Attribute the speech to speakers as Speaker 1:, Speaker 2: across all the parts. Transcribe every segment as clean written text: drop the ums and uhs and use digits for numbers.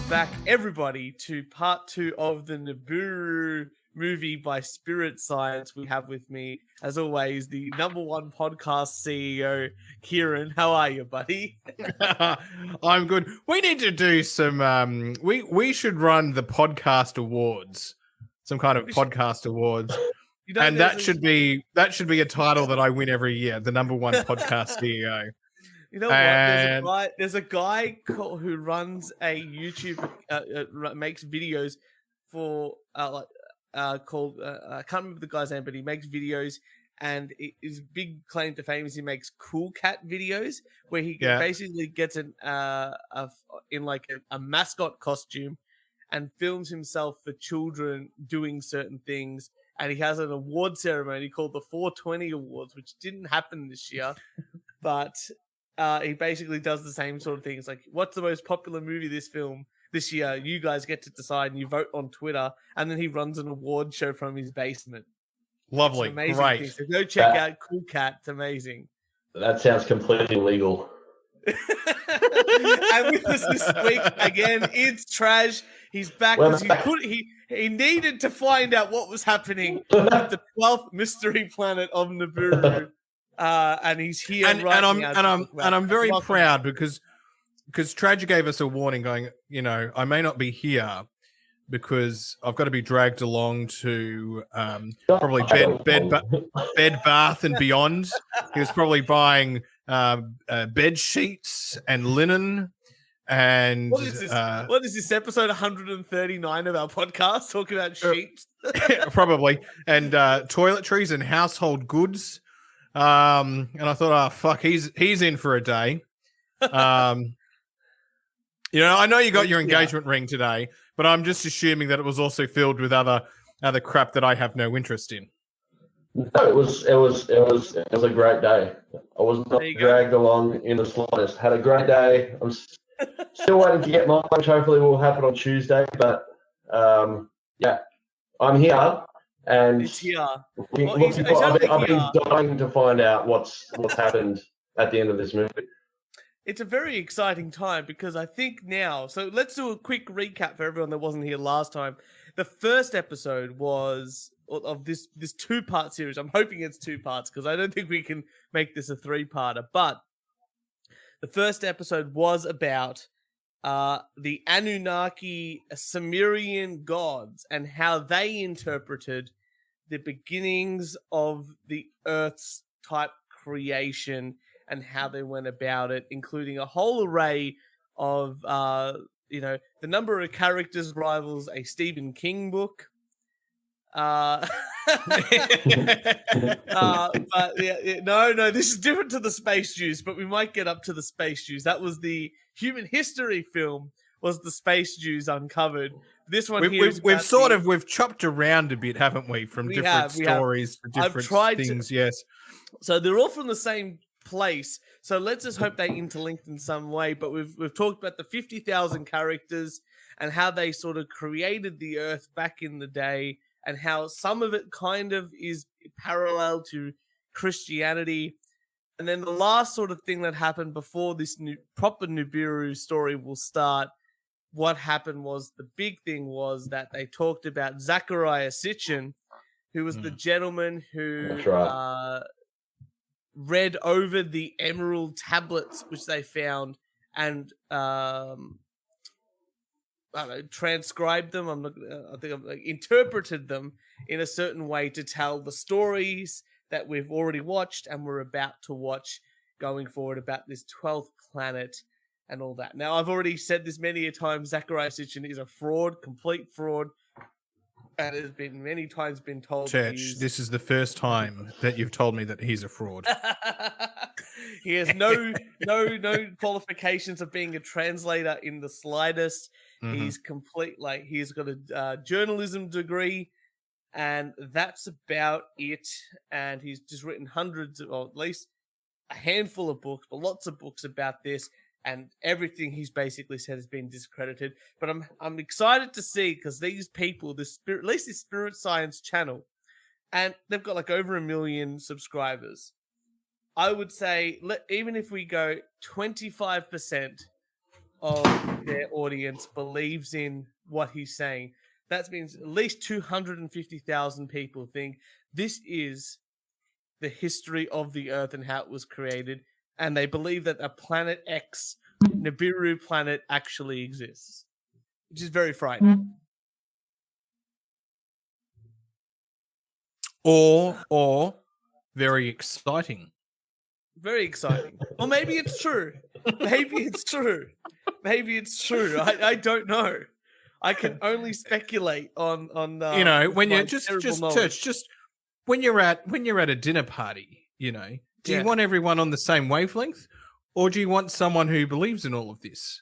Speaker 1: back, everybody, to part 2 of the Nibiru movie by Spirit Science. We have with me, as always, the #1 podcast CEO, Kieran. How are you, buddy?
Speaker 2: I'm good. We need to do some. We should run the podcast awards, some kind of podcast awards, and that should be a title that I win every year. The #1 podcast CEO.
Speaker 1: You know what? There's a guy who runs a YouTube, makes videos for called I can't remember the guy's name, but he makes videos, and his big claim to fame is he makes cool cat videos where he basically gets in like a mascot costume and films himself for children doing certain things. And he has an award ceremony called the 420 Awards, which didn't happen this year, but he basically does the same sort of things. Like, what's the most popular movie this year? You guys get to decide, and you vote on Twitter. And then he runs an award show from his basement.
Speaker 2: Lovely, great.
Speaker 1: So go check out Cool Cat. It's amazing.
Speaker 3: That sounds completely legal.
Speaker 1: And with us this week again, it's Trash. He's back because he needed to find out what was happening at the 12th mystery planet of Nibiru. And he's here,
Speaker 2: and I'm very proud because Tragedy gave us a warning, going, I may not be here because I've got to be dragged along to probably bed, bath, and beyond. He was probably buying bed sheets and linen. And
Speaker 1: what is this? What is this episode 139 of our podcast talking about sheets?
Speaker 2: Probably, and toiletries and household goods. And I thought, oh fuck, he's in for a day. I know you got your engagement ring today, but I'm just assuming that it was also filled with other crap that I have no interest in.
Speaker 3: No, it was a great day. I was not dragged along in the slightest. Had a great day. I'm still waiting to get mine, which hopefully will happen on Tuesday. But I'm here. And
Speaker 1: it's here.
Speaker 3: I've been dying to find out what's happened at the end of this movie.
Speaker 1: It's a very exciting time because I think now. So let's do a quick recap for everyone that wasn't here last time. The first episode was of this 2-part series. I'm hoping it's 2 parts because I don't think we can make this a 3-parter. But the first episode was about the Anunnaki Sumerian gods and how they interpreted the beginnings of the Earth's type creation and how they went about it, including a whole array of, the number of characters rivals a Stephen King book. But no, this is different to the Space Jews, but we might get up to the Space Jews. That was the human history film, was the Space Jews Uncovered. This one
Speaker 2: we've chopped around a bit, haven't we? From different stories, for different things. Yes.
Speaker 1: So they're all from the same place. So let's just hope they interlinked in some way. But we've talked about the 50,000 characters and how they sort of created the Earth back in the day, and how some of it kind of is parallel to Christianity. And then the last sort of thing that happened before this proper Nibiru story will start, what happened was, the big thing was that they talked about Zachariah Sitchin, who was the gentleman who read over the emerald tablets which they found and transcribed them. Interpreted them in a certain way to tell the stories that we've already watched and we're about to watch going forward about this 12th planet and all that. Now, I've already said this many a time, Zachariah Sitchin is a fraud, complete fraud, and has been many times been told.
Speaker 2: Church, this is the first time that you've told me that he's a fraud.
Speaker 1: He has no qualifications of being a translator in the slightest. Mm-hmm. He's he's got a journalism degree, and that's about it. And he's just written hundreds, or at least a handful of books, but lots of books about this. And everything he's basically said has been discredited. But I'm excited to see, because these people, at least this Spirit Science channel, and they've got like over 1 million subscribers. I would say, even if we go 25% of their audience believes in what he's saying. That means at least 250,000 people think this is the history of the Earth and how it was created, and they believe that a Planet X, Nibiru planet, actually exists, which is very frightening.
Speaker 2: Or very exciting.
Speaker 1: Very exciting. Or maybe it's true. Maybe it's true. Maybe it's true. I don't know. I can only speculate on
Speaker 2: when you're just
Speaker 1: knowledge.
Speaker 2: just when you're at a dinner party, do you want everyone on the same wavelength, or do you want someone who believes in all of this?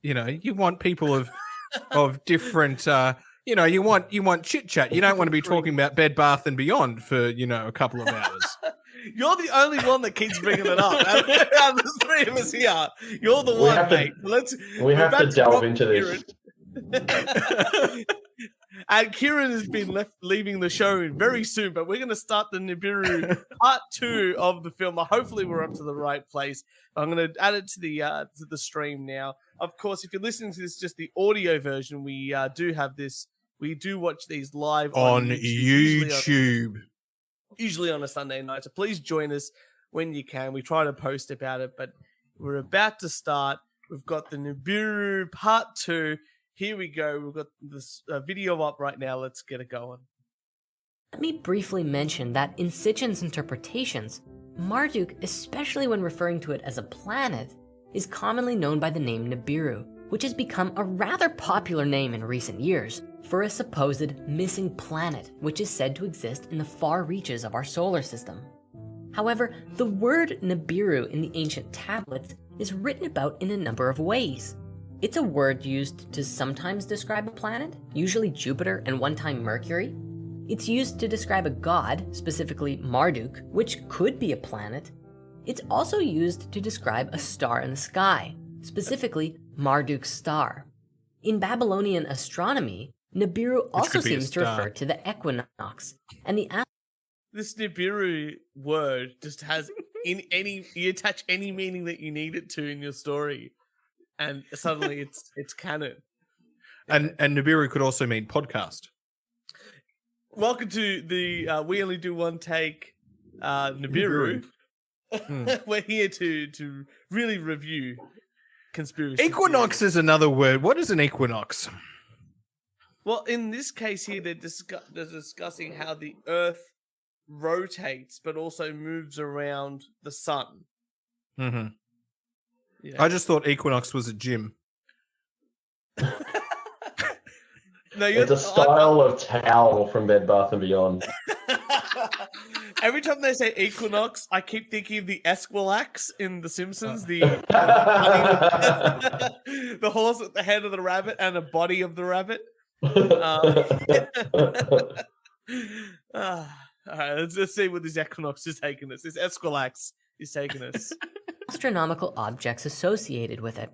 Speaker 2: You want people of different you want chit chat. You don't want to be talking about Bed Bath and Beyond for a couple of hours.
Speaker 1: You're the only one that keeps bringing it up. Out of the three of us here, you're the one, mate.
Speaker 3: We have to delve into this.
Speaker 1: And Kieran has been leaving the show very soon, but we're going to start the Nibiru part 2 of the film. Hopefully, we're up to the right place. I'm going to add it to the stream now. Of course, if you're listening to this, just the audio version, we do have this. We do watch these live
Speaker 2: on YouTube.
Speaker 1: Usually on a Sunday night. So please join us when you can. We try to post about it, but we're about to start. We've got the Nibiru part 2. Here we go. We've got this video up right now. Let's get it going.
Speaker 4: Let me briefly mention that in Sitchin's interpretations, Marduk, especially when referring to it as a planet, is commonly known by the name Nibiru, which has become a rather popular name in recent years for a supposed missing planet, which is said to exist in the far reaches of our solar system. However, the word Nibiru in the ancient tablets is written about in a number of ways. It's a word used to sometimes describe a planet, usually Jupiter and one time Mercury. It's used to describe a god, specifically Marduk, which could be a planet. It's also used to describe a star in the sky, specifically Marduk's star. In Babylonian astronomy, Nibiru also seems to refer to the equinox, and
Speaker 1: this Nibiru word just has you attach any meaning that you need it to in your story, and suddenly it's canon.
Speaker 2: And Nibiru could also mean podcast.
Speaker 1: Welcome to the We Only Do One Take Nibiru. We're here to really review conspiracy.
Speaker 2: Equinox is another word. What is an equinox?
Speaker 1: Well, in this case here, they're discussing how the Earth rotates, but also moves around the sun.
Speaker 2: Mm-hmm. I just thought equinox was a gym.
Speaker 3: No, it's a style of towel from Bed Bath and Beyond.
Speaker 1: Every time they say equinox, I keep thinking of the Esquilax in The Simpsons, the horse at the head of the rabbit and the body of the rabbit. All right, let's see what this equinox is taking us. This Esquilax is taking us.
Speaker 4: Astronomical objects associated with it.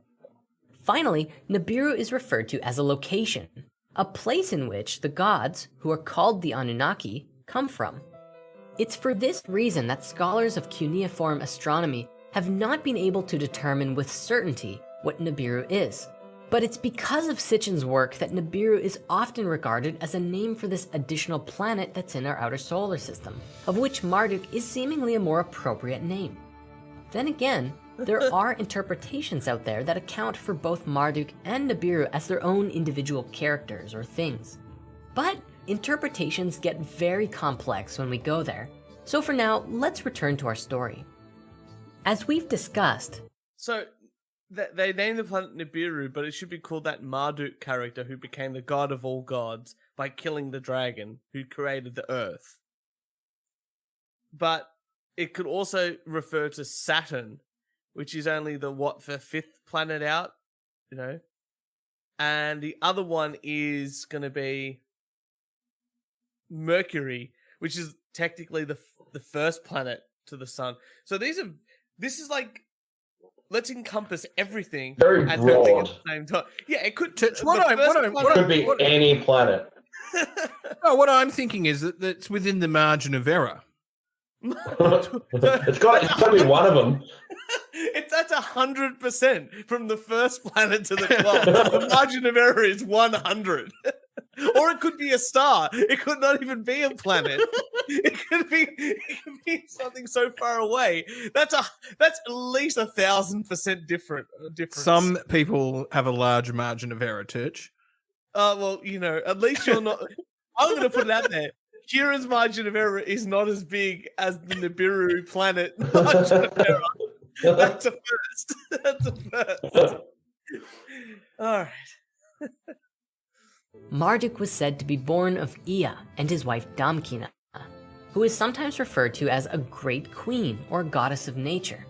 Speaker 4: Finally, Nibiru is referred to as a location, a place in which the gods, who are called the Anunnaki, come from. It's for this reason that scholars of cuneiform astronomy have not been able to determine with certainty what Nibiru is. But it's because of Sitchin's work that Nibiru is often regarded as a name for this additional planet that's in our outer solar system, of which Marduk is seemingly a more appropriate name. Then again, there are interpretations out there that account for both Marduk and Nibiru as their own individual characters or things. But interpretations get very complex when we go there. So for now, let's return to our story. As we've discussed...
Speaker 1: So, they named the planet Nibiru, but it should be called that Marduk character who became the god of all gods by killing the dragon who created the Earth. But it could also refer to Saturn, which is only the fifth planet out, and the other one is going to be Mercury, which is technically the first planet to the sun. So this is like, let's encompass everything.
Speaker 3: Very
Speaker 1: and
Speaker 3: broad.
Speaker 1: At the same time. Yeah, it could.
Speaker 3: Could be any planet.
Speaker 2: No, what I'm thinking is that it's within the margin of error.
Speaker 3: It's got to be one of them.
Speaker 1: That's 100% from the first planet to the 12th. The margin of error is 100. Or it could be a star. It could not even be a planet. It could be something so far away. That's at least 1,000% difference.
Speaker 2: Some people have a large margin of error, Turch.
Speaker 1: Well, at least you're not. I'm going to put it out there. Kieran's margin of error is not as big as the Nibiru planet margin of error. That's a first. That's a first. All right.
Speaker 4: Marduk was said to be born of Ea and his wife Damkina, who is sometimes referred to as a great queen or goddess of nature.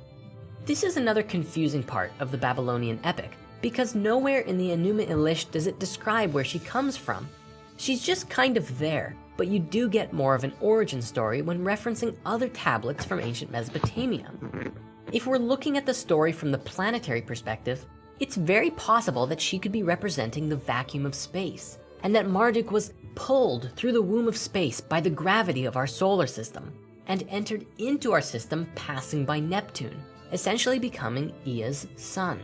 Speaker 4: This is another confusing part of the Babylonian epic, because nowhere in the Enuma Elish does it describe where she comes from. She's just kind of there, but you do get more of an origin story when referencing other tablets from ancient Mesopotamia. If we're looking at the story from the planetary perspective, it's very possible that she could be representing the vacuum of space, and that Marduk was pulled through the womb of space by the gravity of our solar system, and entered into our system passing by Neptune, essentially becoming Ea's son.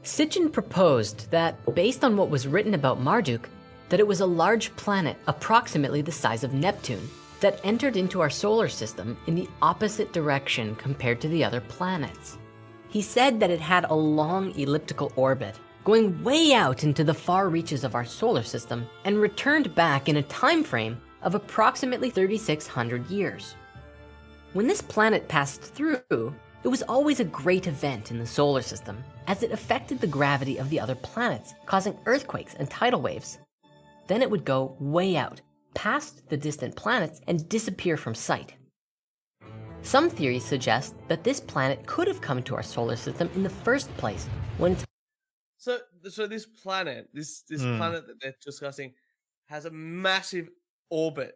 Speaker 4: Sitchin proposed that, based on what was written about Marduk, that it was a large planet approximately the size of Neptune that entered into our solar system in the opposite direction compared to the other planets. He said that it had a long elliptical orbit, going way out into the far reaches of our solar system, and returned back in a time frame of approximately 3,600 years. When this planet passed through, it was always a great event in the solar system, as it affected the gravity of the other planets, causing earthquakes and tidal waves. Then it would go way out, past the distant planets, and disappear from sight. Some theories suggest that this planet could have come to our solar system in the first place when it's...
Speaker 1: So this planet, this planet that they're discussing, has a massive orbit.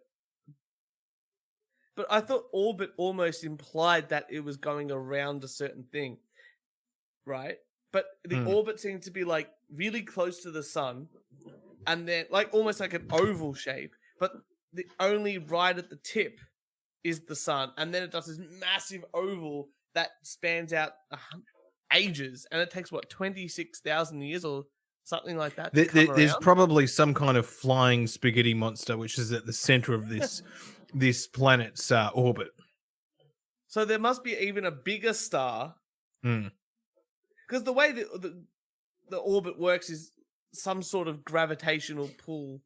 Speaker 1: But I thought orbit almost implied that it was going around a certain thing, right? But the orbit seemed to be like really close to the sun, and then like almost like an oval shape, but the only right at the tip is the sun, and then it does this massive oval that spans out ages, and it takes 26,000 years or something like that.
Speaker 2: There's probably some kind of flying spaghetti monster which is at the center of this planet's orbit.
Speaker 1: So there must be even a bigger star, because the way the orbit works is some sort of gravitational pull,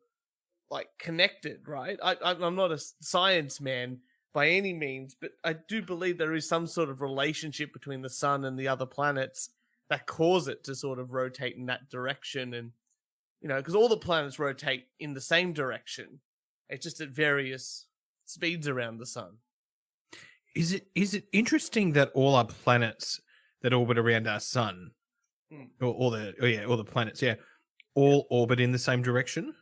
Speaker 1: like connected, right? I'm not a science man by any means, but I do believe there is some sort of relationship between the sun and the other planets that cause it to sort of rotate in that direction. And, because all the planets rotate in the same direction. It's just at various speeds around the sun.
Speaker 2: Is it interesting that all our planets that orbit around our sun, or all the planets, all orbit in the same direction?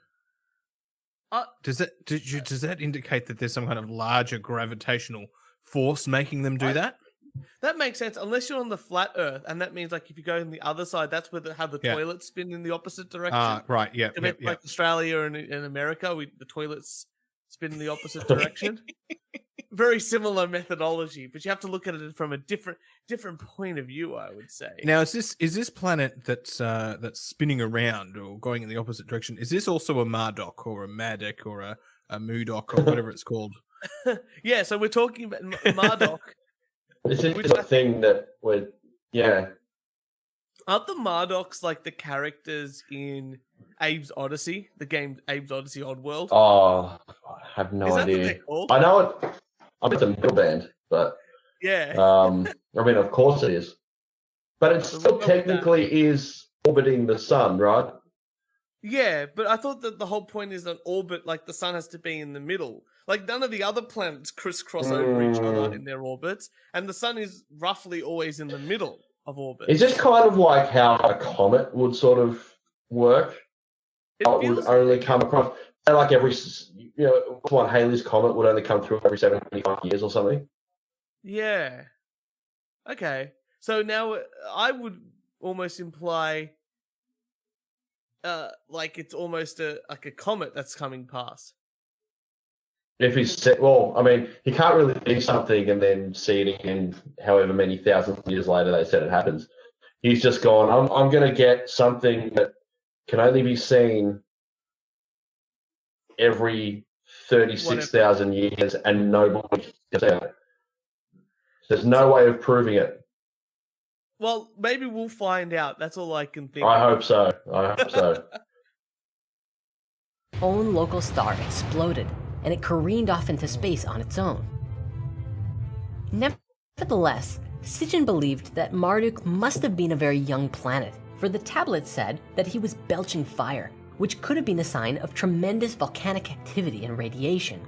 Speaker 2: Does that indicate that there's some kind of larger gravitational force making them do that?
Speaker 1: That makes sense, unless you're on the flat Earth, and that means like if you go on the other side, that's where how the toilets spin in the opposite direction.
Speaker 2: Right, yeah.
Speaker 1: Like Australia and in America, the toilets spin in the opposite direction. Very similar methodology, but you have to look at it from a different point of view, I would say.
Speaker 2: Now, is this planet that's spinning around or going in the opposite direction? Is this also a Marduk or a Madoc or a Mudok or whatever it's called?
Speaker 1: Yeah, so we're talking about Marduk.
Speaker 3: This is a thing that would,
Speaker 1: Aren't the Mardocs like the characters in Abe's Odyssey, the game Abe's Odyssey Oddworld?
Speaker 3: Oh, I have no idea.
Speaker 1: What they're called?
Speaker 3: I know it. I'm with a metal band, but
Speaker 1: yeah.
Speaker 3: I mean, of course it is. But it still technically is orbiting the sun, right?
Speaker 1: Yeah, but I thought that the whole point is an orbit, like the sun has to be in the middle. Like none of the other planets crisscross over each other in their orbits, and the sun is roughly always in the middle of orbit.
Speaker 3: Is this kind of like how a comet would sort of work? It would only come across, like every, Halley's Comet would only come through every 75 years or something.
Speaker 1: Yeah. Okay. So now I would almost imply, like it's almost like a comet that's coming past.
Speaker 3: If he's set, well, I mean, he can't really see something and then see it again. However many thousands of years later, they said it happens. He's just gone. I'm going to get something that can only be seen every 36,000 years, and nobody can see it. There's no way of proving it.
Speaker 1: Well, maybe we'll find out. That's all I can think.
Speaker 3: I hope so.
Speaker 4: Own local star exploded, and it careened off into space on its own. Nevertheless, Sitchin believed that Marduk must have been a very young planet, for the tablet said that he was belching fire, which could have been a sign of tremendous volcanic activity and radiation.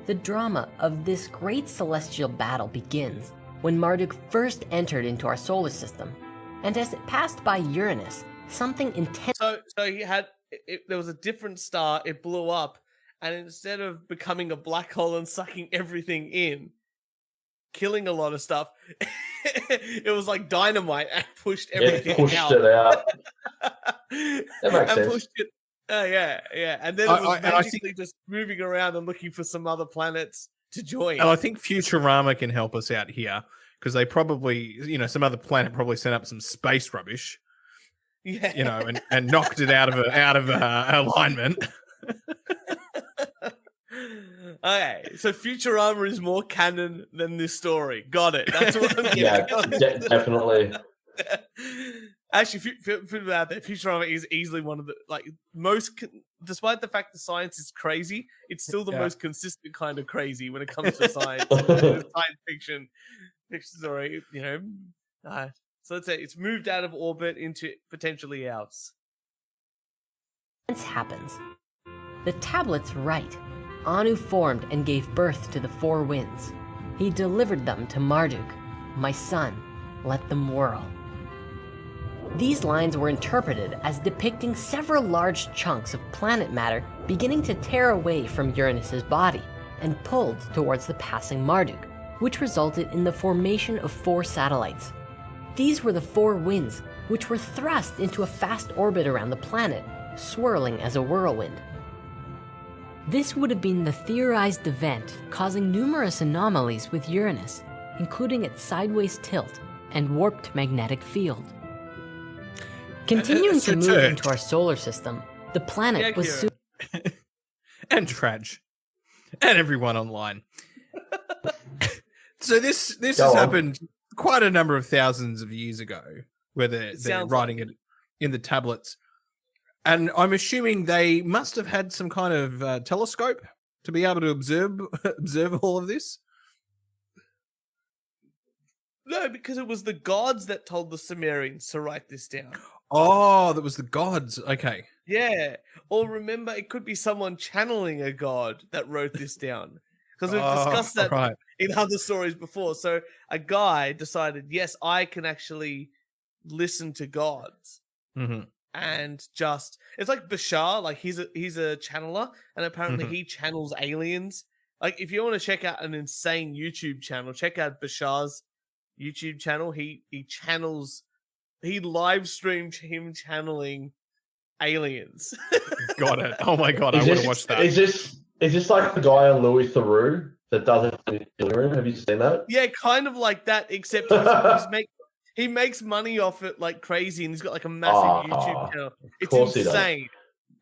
Speaker 4: The drama of this great celestial battle begins when Marduk first entered into our solar system, and as it passed by Uranus, something intense.
Speaker 1: So he had. There was a different star. It blew up, and instead of becoming a black hole and sucking everything in, killing a lot of stuff, it was like dynamite and pushed everything out.
Speaker 3: It pushed it out. That makes sense.
Speaker 1: Pushed it. Yeah. And then it was magically just moving around and looking for some other planets to join.
Speaker 2: And I think Futurama can help us out here, because they probably, some other planet probably sent up some space rubbish.
Speaker 1: Yeah.
Speaker 2: And knocked it out of alignment.
Speaker 1: Okay, so Futurama is more canon than this story. Got it. That's what I'm getting.
Speaker 3: Yeah, definitely.
Speaker 1: Actually, out there, Futurama is easily one of the most. Despite the fact that science is crazy, it's still the most consistent kind of crazy when it comes to science, science fiction story. So let's say it's moved out of orbit into potentially ours.
Speaker 4: Happens. The tablet's right. Anu formed and gave birth to the four winds. He delivered them to Marduk. My son, let them whirl. These lines were interpreted as depicting several large chunks of planet matter beginning to tear away from Uranus's body and pulled towards the passing Marduk, which resulted in the formation of 4 satellites. These were the 4 winds, which were thrust into a fast orbit around the planet, swirling as a whirlwind. This would have been the theorized event causing numerous anomalies with Uranus, including its sideways tilt and warped magnetic field. Continuing to move into our solar system, the planet was soon...
Speaker 2: And Traj. And everyone online. So this has happened quite a number of thousands of years ago, where they're writing it in the tablets. And I'm assuming they must have had some kind of telescope to be able to observe all of this.
Speaker 1: No, because it was the gods that told the Sumerians to write this down.
Speaker 2: Oh, that was the gods. Okay.
Speaker 1: Yeah. Or remember, it could be someone channeling a god that wrote this down. Because we've discussed that in other stories before. So a guy decided, yes, I can actually listen to gods.
Speaker 2: Mm-hmm.
Speaker 1: And just, it's like Bashar, like he's a channeler, and apparently he channels aliens. Like if you want to check out an insane YouTube channel, check out Bashar's YouTube channel. He live streamed him channeling aliens.
Speaker 2: Got it. Oh my god, I want to watch that.
Speaker 3: Is this like the guy on Louis Theroux that does it in the room? Have you seen that?
Speaker 1: Yeah, kind of like that, except he makes money off it like crazy, and he's got like a massive YouTube channel. It's insane.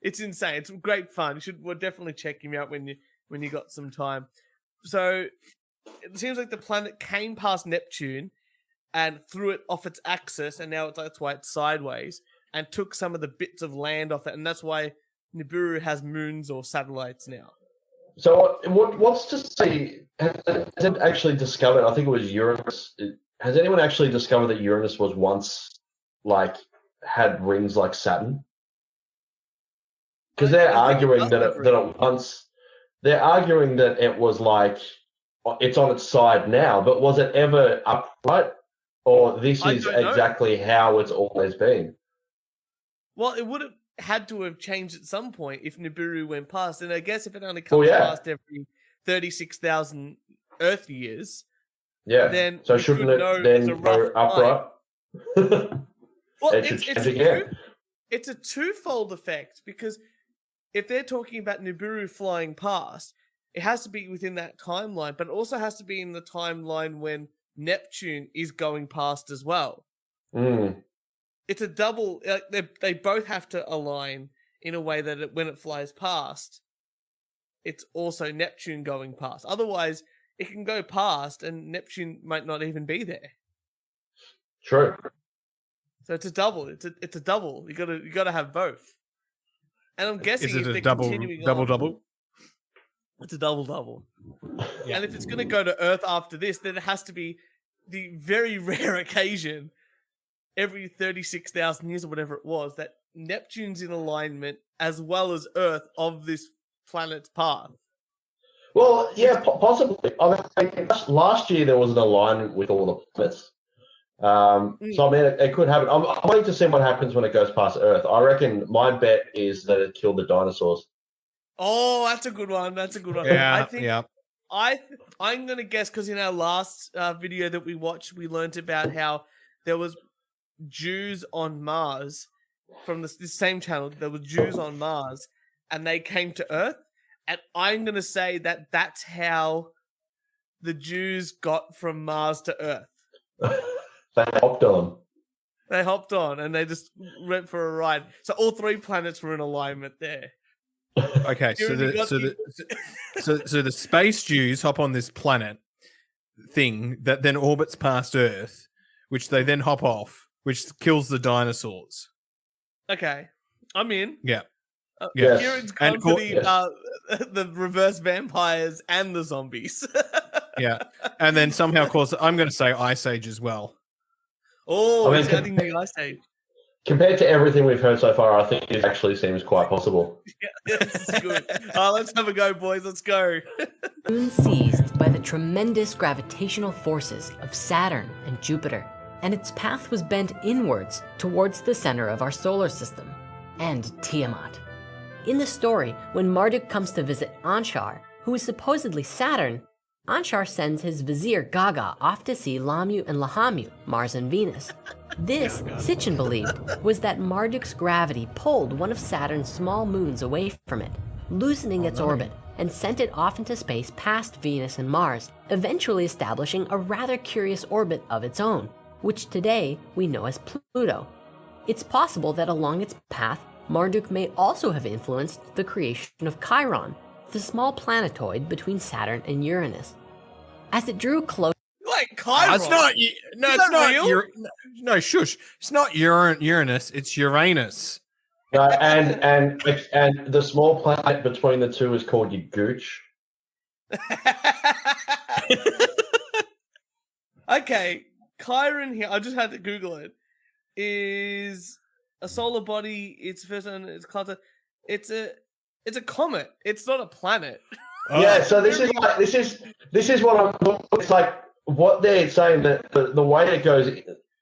Speaker 1: It's insane. It's great fun. We'll definitely check him out when you got some time. So it seems like the planet came past Neptune and threw it off its axis, and now that's why it's sideways, and took some of the bits of land off it, and that's why Nibiru has moons or satellites now.
Speaker 3: So what's to say? Has it actually discovered? I think it was Uranus. Has anyone actually discovered that Uranus was once had rings like Saturn? Because they're arguing that it once. They're arguing that it was like it's on its side now, but was it ever upright, or this is exactly how it's always been?
Speaker 1: Well, it would have had to have changed at some point if Nibiru went past, and I guess if it only comes past every 36,000 Earth years. Yeah. Then
Speaker 3: so shouldn't it then go upright?
Speaker 1: Well, it's a twofold effect, because if they're talking about Nibiru flying past, it has to be within that timeline, but it also has to be in the timeline when Neptune is going past as well. It's a double. They both have to align in a way that when it flies past, it's also Neptune going past. Otherwise, it can go past and Neptune might not even be there.
Speaker 3: True.
Speaker 1: So it's a double. It's a double. You gotta have both. And I'm guessing
Speaker 2: is it
Speaker 1: if
Speaker 2: a double double?
Speaker 1: It's a double.
Speaker 2: Yeah.
Speaker 1: And if it's going to go to Earth after this, then it has to be the very rare occasion every 36,000 years or whatever it was that Neptune's in alignment as well as Earth of this planet's path.
Speaker 3: Well, yeah, possibly. I mean, last year there was an alignment with all the planets. So, I mean, it could happen. I'm waiting to see what happens when it goes past Earth. I reckon my bet is that it killed the dinosaurs.
Speaker 1: Oh, that's a good one.
Speaker 2: Yeah,
Speaker 1: I'm going to guess because in our last video that we watched, we learned about how there was Jews on Mars from this same channel. There were Jews on Mars and they came to Earth. And I'm going to say that that's how the Jews got from Mars to Earth.
Speaker 3: They hopped on.
Speaker 1: They hopped on and they just went for a ride. So all three planets were in alignment there.
Speaker 2: Okay, so the space Jews hop on this planet thing that then orbits past Earth, which they then hop off, which kills the dinosaurs.
Speaker 1: Okay, I'm in.
Speaker 2: Yeah.
Speaker 3: Yes.
Speaker 1: Kieran's gone for the reverse vampires and the zombies.
Speaker 2: Yeah, and then somehow cause I'm going to say Ice Age as well.
Speaker 1: Oh, I mean, it's adding the Ice Age.
Speaker 3: Compared to everything we've heard so far, I think it actually seems quite possible.
Speaker 1: Yeah, this is good. Let's have a go, boys. Let's go.
Speaker 4: Soon seized by the tremendous gravitational forces of Saturn and Jupiter, and its path was bent inwards towards the center of our solar system, and Tiamat. In the story, when Marduk comes to visit Anshar, who is supposedly Saturn, Anshar sends his vizier Gaga off to see Lamu and Lahamu, Mars and Venus. This, Sitchin believed, was that Marduk's gravity pulled one of Saturn's small moons away from it, loosening its orbit, and sent it off into space past Venus and Mars, eventually establishing a rather curious orbit of its own, which today we know as Pluto. It's possible that along its path, Marduk may also have influenced the creation of Chiron, the small planetoid between Saturn and Uranus. As it drew close,
Speaker 1: like Chiron.
Speaker 2: It's not. No, it's not.
Speaker 1: Real?
Speaker 2: No, shush. It's not Uranus. It's Uranus.
Speaker 3: No, and the small planet between the two is called your gooch.
Speaker 1: Okay, Chiron here. I just had to Google it. Is a solar body. It's first and it's cluster. It's a comet. It's not a planet.
Speaker 3: Yeah, so this is what I'm. It's like what they're saying that the way it goes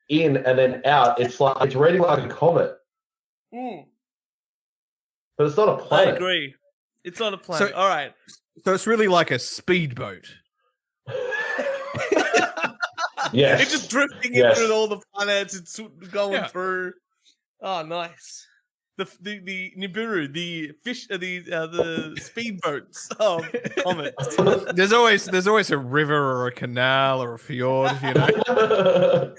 Speaker 3: in and then out. It's like it's reading like a comet, but it's not a planet.
Speaker 1: I agree. It's not a planet. All right.
Speaker 2: So it's really like a speedboat.
Speaker 3: Yes.
Speaker 1: It's just drifting in through all the planets. It's going through. Oh, nice. The Nibiru, the fish, the speedboats of comets.
Speaker 2: There's always a river or a canal or a fjord, you know.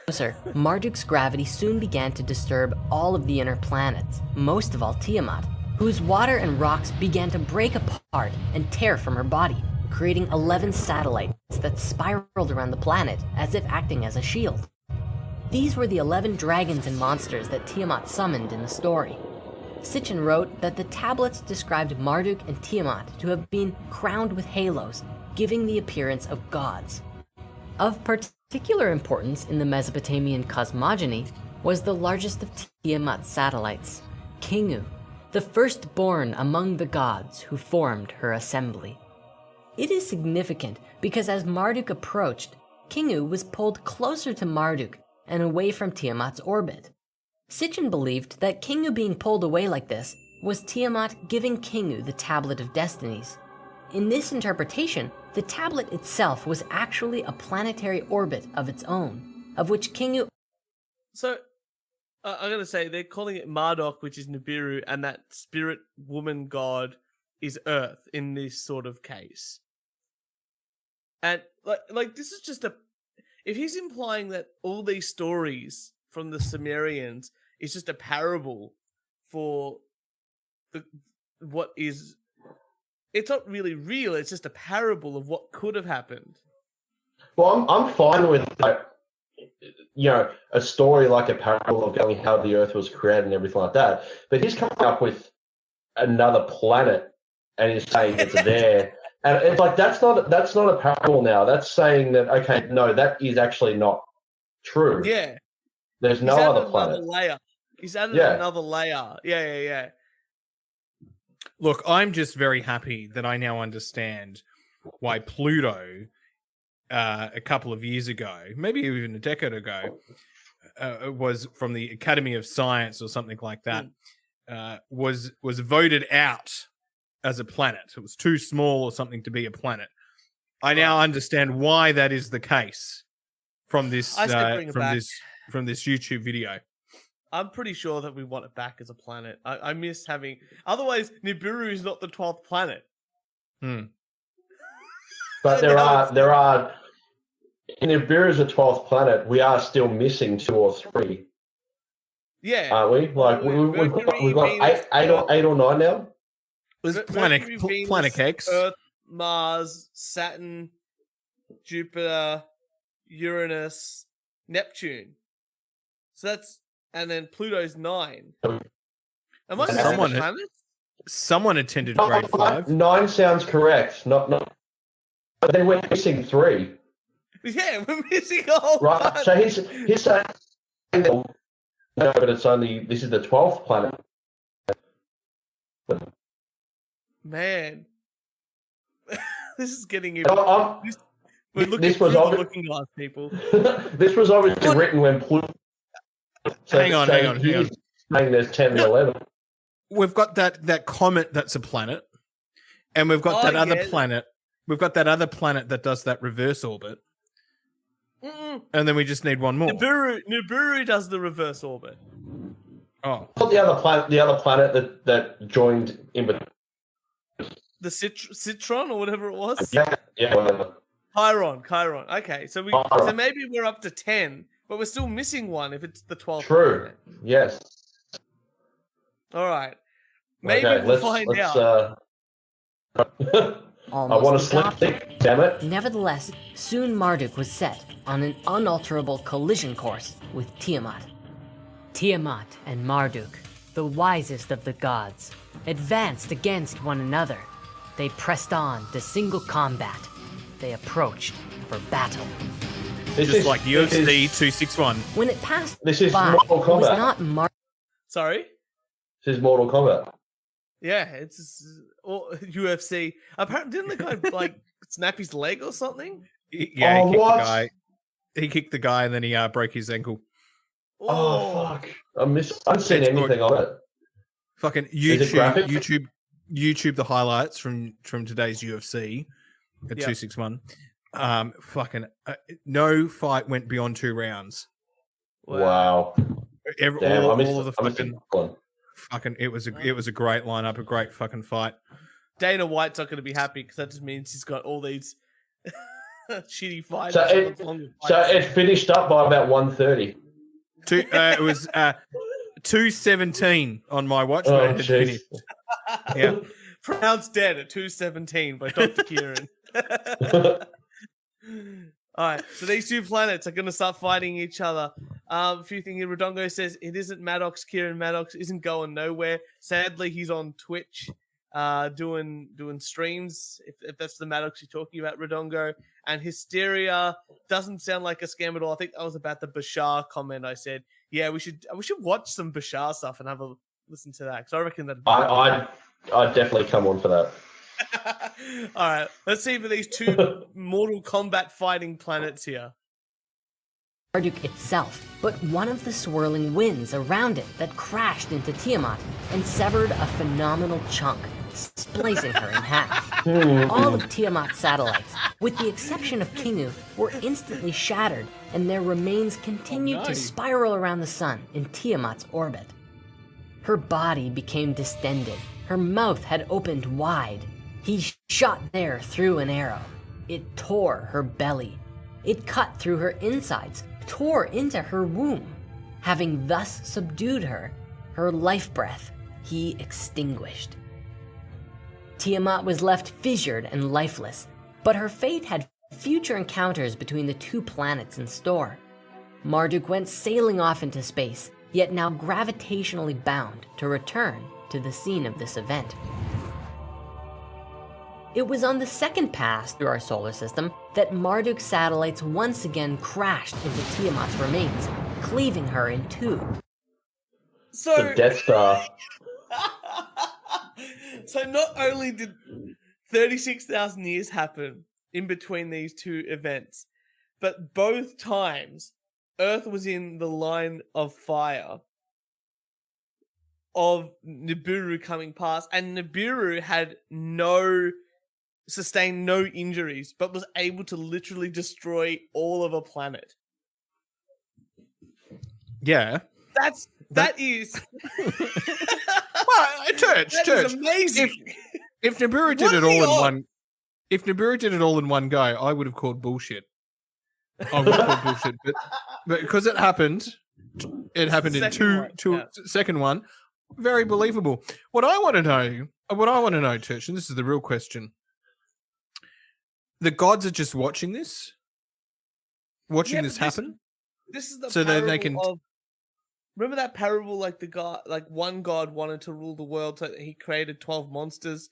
Speaker 4: closer, Marduk's gravity soon began to disturb all of the inner planets, most of all Tiamat, whose water and rocks began to break apart and tear from her body, creating 11 satellites that spiraled around the planet as if acting as a shield. These were the 11 dragons and monsters that Tiamat summoned in the story. Sitchin wrote that the tablets described Marduk and Tiamat to have been crowned with halos, giving the appearance of gods. Of particular importance in the Mesopotamian cosmogony was the largest of Tiamat's satellites, Kingu, the firstborn among the gods who formed her assembly. It is significant because as Marduk approached, Kingu was pulled closer to Marduk and away from Tiamat's orbit. Sitchin believed that Kingu being pulled away like this was Tiamat giving Kingu the Tablet of Destinies. In this interpretation, the tablet itself was actually a planetary orbit of its own, of which Kingu...
Speaker 1: So, I'm going to say they're calling it Marduk, which is Nibiru, and that spirit woman god is Earth in this sort of case. And like this is just if he's implying that all these stories from the Sumerians is just a parable for it's not really real, it's just a parable of what could have happened.
Speaker 3: Well, I'm fine with a story like a parable of going how the Earth was created and everything like that. But he's coming up with another planet and he's saying it's there, and it's like that's not a parable now. That's saying that okay, no, that is actually not true.
Speaker 1: Yeah,
Speaker 3: there's no other planet.
Speaker 1: Layer. He's added another layer. Yeah.
Speaker 2: Look, I'm just very happy that I now understand why Pluto, a couple of years ago, maybe even a decade ago, was from the Academy of Science or something like that, was voted out as a planet. It was too small or something to be a planet. I now understand why that is the case from this from this YouTube video.
Speaker 1: I'm pretty sure that we want it back as a planet. I miss having. Otherwise, Nibiru is not the 12th planet.
Speaker 3: But there are. In Nibiru is the 12th planet. We are still missing 2 or 3.
Speaker 1: Yeah,
Speaker 3: aren't we? Like we've got eight or 9 now.
Speaker 2: There's planet cakes.
Speaker 1: Earth, Mars, Saturn, Jupiter, Uranus, Neptune. So that's. And then Pluto's 9. Am I missing a planet?
Speaker 2: Someone attended grade 5.
Speaker 3: 9 sounds correct. Not. But then we're missing 3.
Speaker 1: Yeah, we're missing a whole
Speaker 3: right.
Speaker 1: bunch.
Speaker 3: So he's saying that, no, but it's only this is the 12th planet.
Speaker 1: Man, this is getting even. We're looking
Speaker 3: this was
Speaker 1: looking glass, people.
Speaker 3: This was obviously written when Pluto. So
Speaker 2: hang on.
Speaker 3: Saying there's 10 and 11.
Speaker 2: We've got that comet that's a planet, and we've got that other planet. We've got that other planet that does that reverse orbit, and then we just need one more.
Speaker 1: Nibiru does the reverse orbit.
Speaker 2: Oh,
Speaker 3: not the other planet that joined in between.
Speaker 1: The Citron or whatever it was.
Speaker 3: Yeah. Whatever.
Speaker 1: Chiron. Okay, so maybe we're up to 10. But we're still missing one if it's the 12th.
Speaker 3: True.
Speaker 1: Planet.
Speaker 3: Yes.
Speaker 1: All right. Maybe we'll find out.
Speaker 3: I want to sleep. Damn it.
Speaker 4: Nevertheless, soon Marduk was set on an unalterable collision course with Tiamat. Tiamat and Marduk, the wisest of the gods, advanced against one another. They pressed on to single combat. They approached for battle.
Speaker 2: Just like UFC 261.
Speaker 4: When it passed
Speaker 3: this is
Speaker 4: by,
Speaker 3: Mortal Kombat.
Speaker 4: it was not
Speaker 1: Sorry?
Speaker 3: This is Mortal Kombat.
Speaker 1: Yeah, it's UFC. Apparently, didn't the guy snap his leg or something?
Speaker 2: He kicked the guy. He kicked the guy and then he broke his ankle.
Speaker 3: Oh fuck! I haven't seen anything of it.
Speaker 2: Fucking YouTube the highlights from today's UFC at 261. No fight went beyond 2 rounds.
Speaker 3: Wow.
Speaker 2: All of the fucking it was a great lineup, a great fucking fight.
Speaker 1: Dana White's not going to be happy because that just means he's got all these shitty fights.
Speaker 3: So it finished up by about 1:30.
Speaker 2: It was 2:17 on my watch.
Speaker 3: Oh,
Speaker 2: it had finished. Yeah.
Speaker 1: Pronounced dead at 2:17 by Dr. Kieran. All right, so these 2 planets are going to start fighting each other. A few things here. Redongo says it isn't Maddox. Kieran Maddox isn't going nowhere. Sadly, he's on Twitch doing streams, if that's the Maddox you're talking about, Redongo. And Hysteria doesn't sound like a scam at all. I think that was about the Bashar comment I said. Yeah, we should watch some Bashar stuff and have a listen to that, because I reckon that
Speaker 3: I'd definitely come on for that.
Speaker 1: All right, let's see for these 2 Mortal Kombat fighting planets here.
Speaker 4: Marduk itself, but one of the swirling winds around it that crashed into Tiamat and severed a phenomenal chunk, splicing her in half. All of Tiamat's satellites, with the exception of Kingu, were instantly shattered, and their remains continued to spiral around the sun in Tiamat's orbit. Her body became distended, Her mouth had opened wide. He shot there through an arrow. It tore her belly. It cut through her insides, tore into her womb. Having thus subdued her, her life breath he extinguished. Tiamat was left fissured and lifeless, but her fate had future encounters between the two planets in store. Marduk went sailing off into space, yet now gravitationally bound to return to the scene of this event. It was on the second pass through our solar system that Marduk's satellites once again crashed into Tiamat's remains, cleaving her in two.
Speaker 1: So
Speaker 3: The Death Star.
Speaker 1: So not only did 36,000 years happen in between these two events, but both times Earth was in the line of fire of Nibiru coming past, and Nibiru had sustained no injuries, but was able to literally destroy all of a planet.
Speaker 2: Yeah.
Speaker 1: That is
Speaker 2: Well, Church.
Speaker 1: is amazing.
Speaker 2: If Nibiru did it all in one go, I would have called bullshit. But because it happened in second one, very believable. What I want to know, Church, and this is the real question. The gods are just watching this happen.
Speaker 1: This is the
Speaker 2: so
Speaker 1: parable
Speaker 2: they can.
Speaker 1: Remember that parable, like the god, like one god wanted to rule the world, so he created 12 monsters.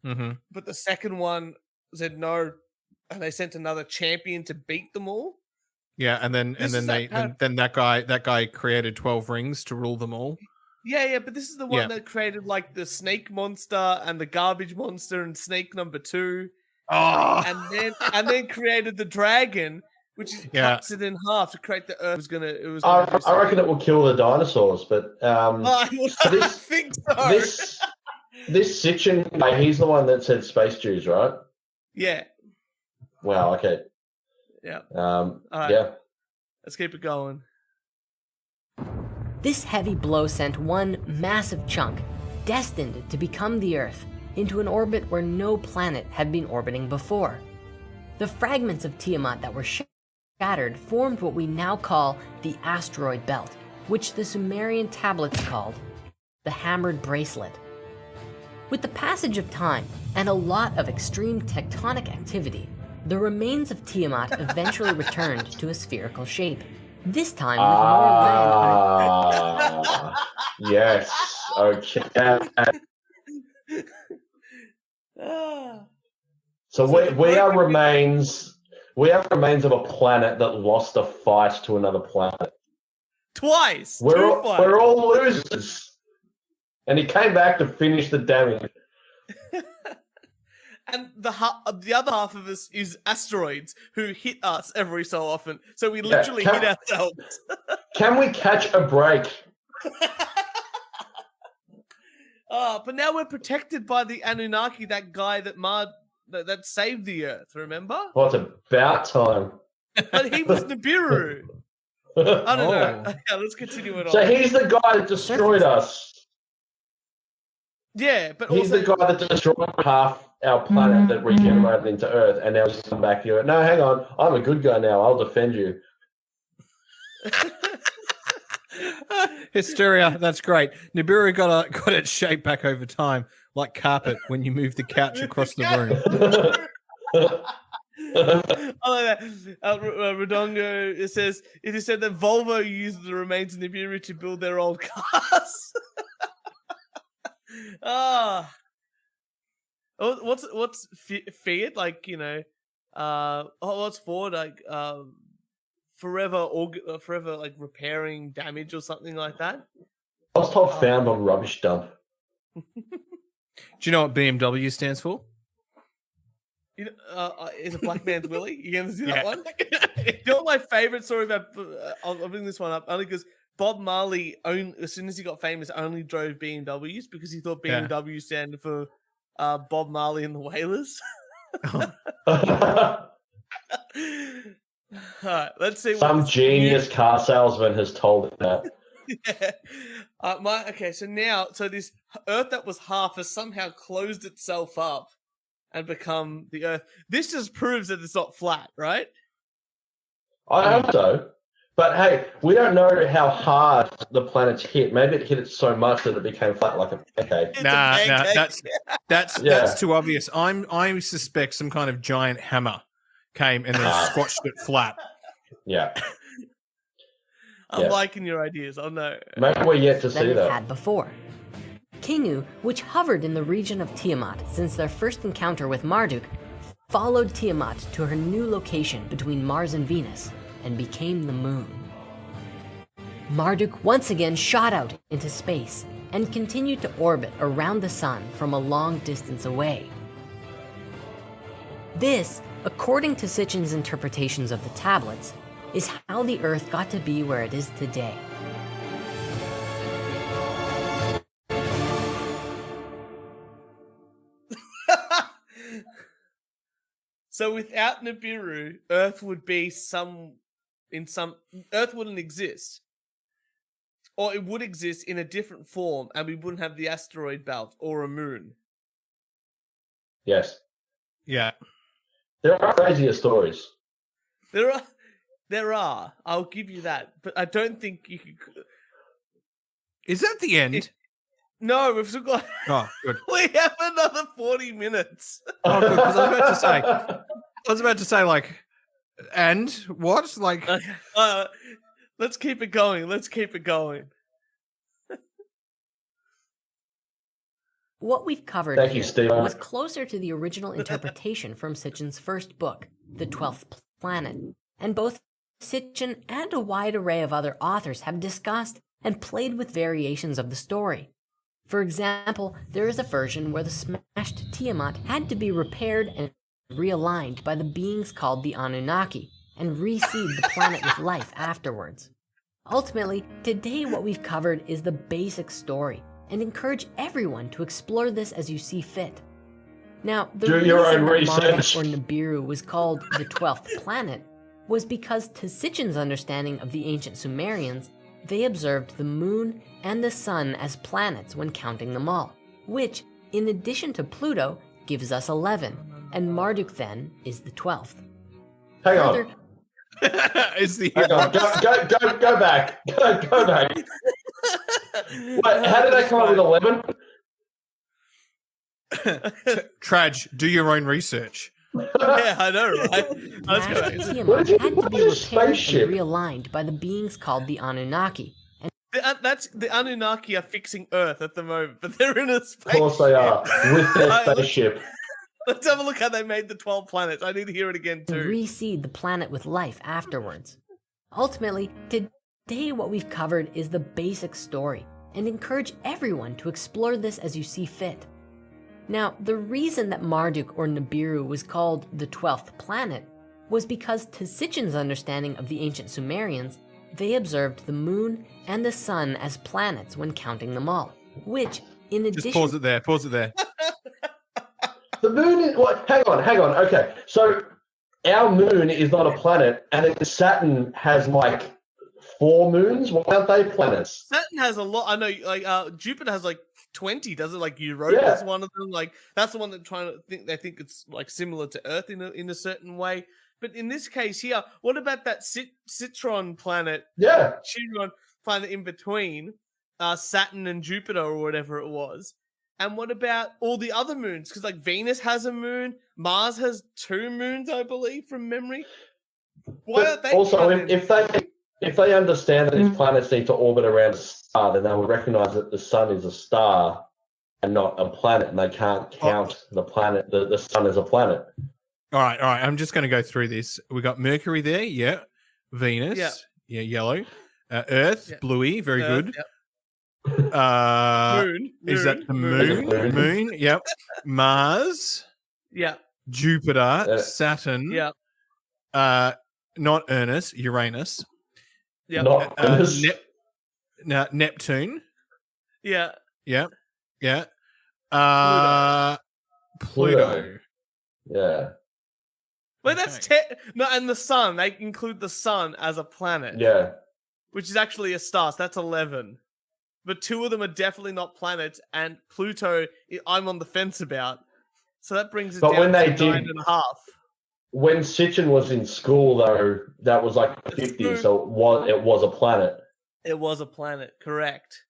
Speaker 2: Mm-hmm.
Speaker 1: But the second one said no, and they sent another champion to beat them all.
Speaker 2: Yeah, and then that guy created 12 rings to rule them all.
Speaker 1: Yeah, but this is the one that created like the snake monster and the garbage monster and snake number 2.
Speaker 2: Oh.
Speaker 1: And then created the dragon, which cuts it in half to create the Earth.
Speaker 3: I reckon it will kill the dinosaurs, but
Speaker 1: I think so.
Speaker 3: This Sitchin guy, he's the one that said space Jews, right?
Speaker 1: Yeah.
Speaker 3: Wow. Okay.
Speaker 1: Yeah.
Speaker 3: All right.
Speaker 1: Yeah. Let's keep it going.
Speaker 4: This heavy blow sent one massive chunk, destined to become the Earth, into an orbit where no planet had been orbiting before. The fragments of Tiamat that were shattered formed what we now call the asteroid belt, which the Sumerian tablets called the Hammered Bracelet. With the passage of time and a lot of extreme tectonic activity, the remains of Tiamat eventually returned to a spherical shape, this time with more land.
Speaker 3: Yes. Okay. So we are remains. We are remains of a planet that lost a fight to another planet.
Speaker 1: Twice.
Speaker 3: We're all losers. And he came back to finish the damage.
Speaker 1: And the other half of us is asteroids who hit us every so often. So we literally hit ourselves. Can
Speaker 3: we catch a break?
Speaker 1: But now we're protected by the Anunnaki, that guy that saved the Earth, remember?
Speaker 3: Well, it's about time.
Speaker 1: But he was Nibiru. I don't know. Yeah, let's continue it on.
Speaker 3: So he's the guy that destroyed us.
Speaker 1: Yeah, but
Speaker 3: he's the guy that destroyed half our planet that regenerated into Earth, and now he's come back here. No, hang on. I'm a good guy now. I'll defend you.
Speaker 2: Hysteria, that's great. Nibiru got its shape back over time, like carpet when you move the couch across the room.
Speaker 1: I like that. Redongo, it is said that Volvo used the remains of Nibiru to build their old cars. What's Fiat, like, you know? What's Ford, like? Forever like repairing damage or something like that.
Speaker 3: I was told found on rubbish dump.
Speaker 2: Do you know what BMW stands for?
Speaker 1: You know, is a black man's willy? You gonna see that one? You know what my favorite story about? I'll bring this one up only because Bob Marley, as soon as he got famous, only drove BMWs because he thought BMW standed for Bob Marley and the Wailers.
Speaker 3: All right, let's see. Some genius car salesman has told him that.
Speaker 1: Yeah. So this Earth that was half has somehow closed itself up and become the Earth. This just proves that it's not flat, right?
Speaker 3: I hope so. But hey, we don't know how hard the planet's hit. Maybe it hit it so much that it became flat like a pancake.
Speaker 2: Nah, that's too obvious. I suspect some kind of giant hammer came and then squashed it flat.
Speaker 3: Yeah.
Speaker 1: I'm liking your ideas. Oh no.
Speaker 3: Maybe we're yet to see that.
Speaker 4: Had before. Kingu, which hovered in the region of Tiamat since their first encounter with Marduk, followed Tiamat to her new location between Mars and Venus and became the moon. Marduk once again shot out into space and continued to orbit around the sun from a long distance away. This, according to Sitchin's interpretations of the tablets, is how the Earth got to be where it is today.
Speaker 1: So without Nibiru, Earth would be Earth wouldn't exist. Or it would exist in a different form and we wouldn't have the asteroid belt or a moon.
Speaker 3: Yes.
Speaker 2: Yeah.
Speaker 3: There are crazier stories.
Speaker 1: There are. I'll give you that. But I don't think you could...
Speaker 2: Is that the end?
Speaker 1: No, we've still got...
Speaker 2: Oh, good.
Speaker 1: We have another 40 minutes.
Speaker 2: Oh, good, because I was about to say, like, and what? Like...
Speaker 1: Let's keep it going.
Speaker 4: What we've covered was closer to the original interpretation from Sitchin's first book, The 12th Planet, and both Sitchin and a wide array of other authors have discussed and played with variations of the story. For example, there is a version where the smashed Tiamat had to be repaired and realigned by the beings called the Anunnaki and reseed the planet with life afterwards. Ultimately, today what we've covered is the basic story and encourage everyone to explore this as you see fit. Now, the reason that Marduk or Nibiru was called the 12th planet was because to Sitchin's understanding of the ancient Sumerians, they observed the moon and the sun as planets when counting them all, which, in addition to Pluto, gives us 11, and Marduk then is the 12th.
Speaker 3: Hang on. Hang on. Go back. Go back. Wait, how did they come up with 11?
Speaker 2: Traj, do your own research.
Speaker 1: Yeah, I know, right?
Speaker 4: Tiamat had to be repaired and realigned by the beings called the Anunnaki.
Speaker 1: That's the Anunnaki are fixing Earth at the moment, but they're in a spaceship.
Speaker 3: Of course they are, with their spaceship.
Speaker 1: Let's have a look how they made the 12 planets. I need to hear it again too.
Speaker 4: Reseed the planet with life afterwards. Ultimately, today what we've covered is the basic story, and encourage everyone to explore this as you see fit. Now, the reason that Marduk or Nibiru was called the 12th planet was because to Sitchin's understanding of the ancient Sumerians, they observed the moon and the sun as planets when counting them all, which, in addition...
Speaker 2: Just pause it there.
Speaker 3: The moon is... What? Hang on. Okay, so our moon is not a planet, and then Saturn has, like, 4 moons? Why aren't they planets?
Speaker 1: Saturn has a lot. I know, like, Jupiter has, like, 20, does it? Like Europa is one of them. Like that's the one that they think it's like similar to Earth in a certain way. But in this case here, what about that Citron planet?
Speaker 3: Yeah,
Speaker 1: Chiron planet in between Saturn and Jupiter or whatever it was. And what about all the other moons? Because like Venus has a moon, Mars has 2 moons, I believe, from memory. Why aren't they?
Speaker 3: Also, if they understand that these planets need to orbit around a star, then they will recognize that the sun is a star and not a planet, and they can't count the planet, the sun as a planet.
Speaker 2: All right. I'm just going to go through this. We got Mercury there, yeah. Venus, yeah, yellow. Earth, bluey, very good.
Speaker 1: Yep.
Speaker 2: Moon. Is that the moon? Moon, yep. Mars.
Speaker 1: Yeah.
Speaker 2: Jupiter, Saturn.
Speaker 1: Yeah.
Speaker 2: Not Uranus.
Speaker 1: Yeah.
Speaker 2: Neptune.
Speaker 1: Yeah.
Speaker 2: Yeah. Pluto.
Speaker 3: Yeah.
Speaker 1: Well, that's no, and the sun. They include the sun as a planet.
Speaker 3: Yeah.
Speaker 1: which is actually a star. So that's 11. But 2 of them are definitely not planets, and Pluto, I'm on the fence about. So that brings it down to 9.5.
Speaker 3: When Sitchin was in school, though, that was like 50, so it was a planet.
Speaker 1: It was a planet, correct.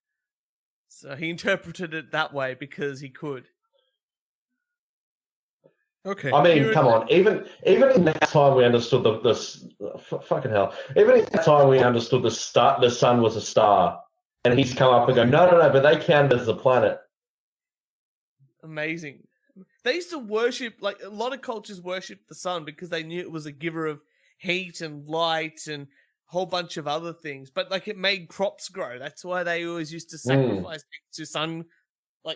Speaker 1: So he interpreted it that way because he could.
Speaker 2: Okay.
Speaker 3: I mean, come on. Even in that time, we understood fucking hell. Even in that time, we understood the sun was a star, and he's come up and go, no, but they counted as a planet.
Speaker 1: Amazing. They used to worship, like a lot of cultures worship the sun because they knew it was a giver of heat and light and a whole bunch of other things. But like it made crops grow. That's why they always used to sacrifice things to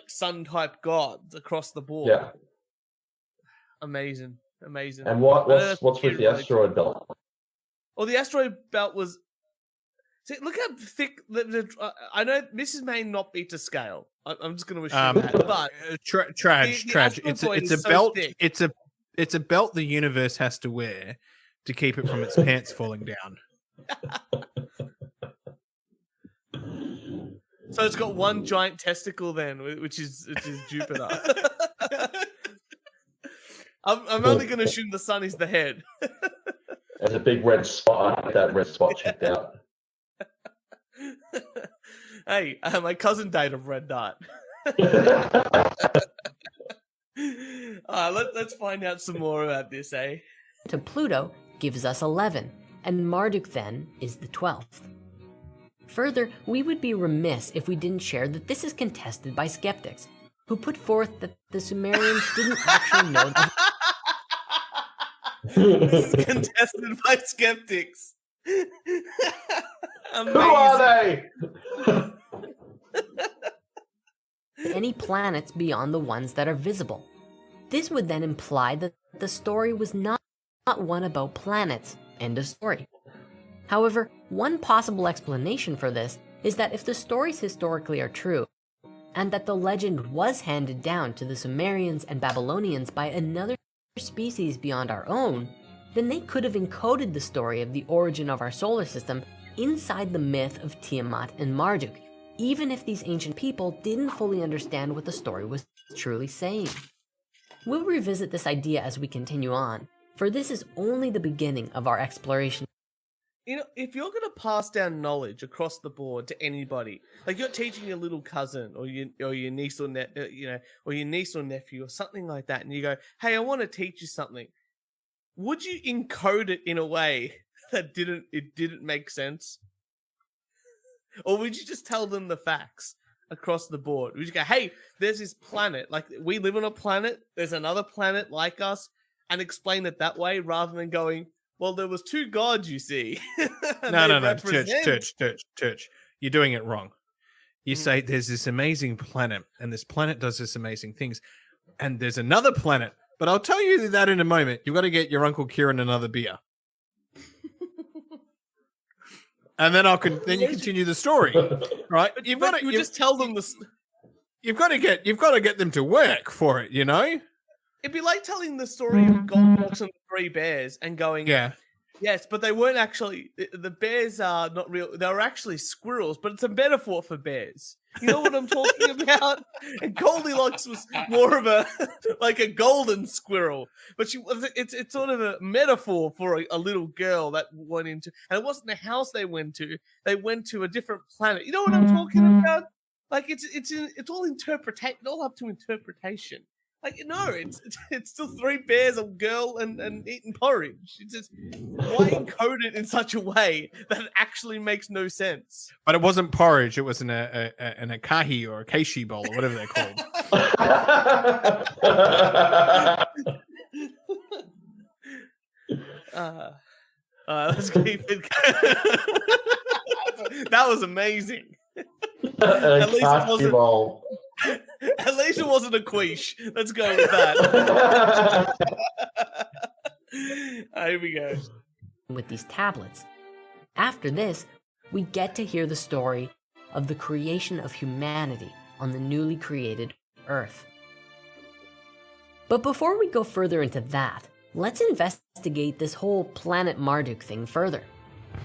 Speaker 1: sun type gods across the board.
Speaker 3: Yeah.
Speaker 1: Amazing.
Speaker 3: And what's with the asteroid belt?
Speaker 1: Well, the asteroid belt was. See, look how thick. I know this may not be to scale. I'm just going to assume that, but
Speaker 2: Traj. It's a belt. Thick. It's a belt the universe has to wear to keep it from its pants falling down.
Speaker 1: So it's got one giant testicle then, which is Jupiter. I'm only going to assume the sun is the head.
Speaker 3: There's a big red spot. I like that red spot checked out.
Speaker 1: Hey, my cousin died of red dot. Let's find out some more about this, eh?
Speaker 4: To Pluto gives us 11, and Marduk then is the 12th. Further, we would be remiss if we didn't share that this is contested by skeptics, who put forth that the Sumerians didn't actually know that.
Speaker 1: This is contested by skeptics.
Speaker 3: Who are they?
Speaker 4: Any planets beyond the ones that are visible. This would then imply that the story was not one about planets. End of story. However, one possible explanation for this is that if the stories historically are true, and that the legend was handed down to the Sumerians and Babylonians by another species beyond our own, then they could have encoded the story of the origin of our solar system inside the myth of Tiamat and Marduk, even if these ancient people didn't fully understand what the story was truly saying. We'll revisit this idea as we continue on, for this is only the beginning of our exploration.
Speaker 1: You know, if you're going to pass down knowledge across the board to anybody, like you're teaching your little cousin or your niece or or your niece or nephew or something like that, and you go, "Hey, I want to teach you something." Would you encode it in a way that didn't make sense, or would you just tell them the facts across the board? Would you go, "Hey, there's this planet. Like we live on a planet. There's another planet like us," and explain it that way rather than going, "Well, there was 2 gods, you see."
Speaker 2: No. Church. You're doing it wrong. You say there's this amazing planet, and this planet does this amazing things, and there's another planet. But I'll tell you that in a moment. You've got to get your Uncle Kieran another beer, and then then you continue the story, right?
Speaker 1: You've got to just tell them this.
Speaker 2: You've got to get them to work for it, you know.
Speaker 1: It'd be like telling the story of Goldilocks and the 3 bears and going, yes, but they weren't actually, the bears are not real, they were actually squirrels, but it's a metaphor for bears. You know what I'm talking about? And Goldilocks was more of like a golden squirrel, but it's sort of a metaphor for a little girl that went into, and it wasn't the house they went to a different planet. You know what I'm talking about? Like it's all interpretation, all up to interpretation. Like, no, it's still 3 bears, a girl, and eating porridge. It's just, why encode it in such a way that it actually makes no sense?
Speaker 2: But it wasn't porridge. It was an akahi or a keishi bowl or whatever they're called.
Speaker 1: Let's keep it. That was amazing.
Speaker 3: At
Speaker 1: least it wasn't a quiche. Let's go with that. Here we go.
Speaker 4: With these tablets. After this, we get to hear the story of the creation of humanity on the newly created Earth. But before we go further into that, let's investigate this whole planet Marduk thing further.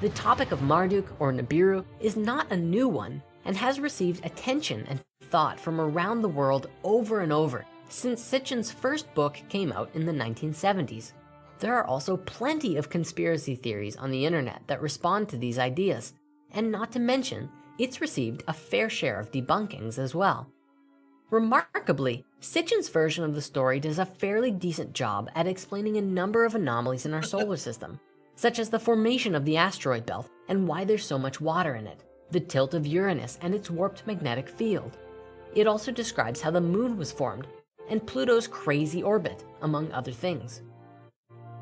Speaker 4: The topic of Marduk or Nibiru is not a new one and has received attention and thought from around the world over and over since Sitchin's first book came out in the 1970s. There are also plenty of conspiracy theories on the internet that respond to these ideas, and not to mention, it's received a fair share of debunkings as well. Remarkably, Sitchin's version of the story does a fairly decent job at explaining a number of anomalies in our solar system, such as the formation of the asteroid belt and why there's so much water in it, the tilt of Uranus and its warped magnetic field. It also describes how the moon was formed and Pluto's crazy orbit, among other things.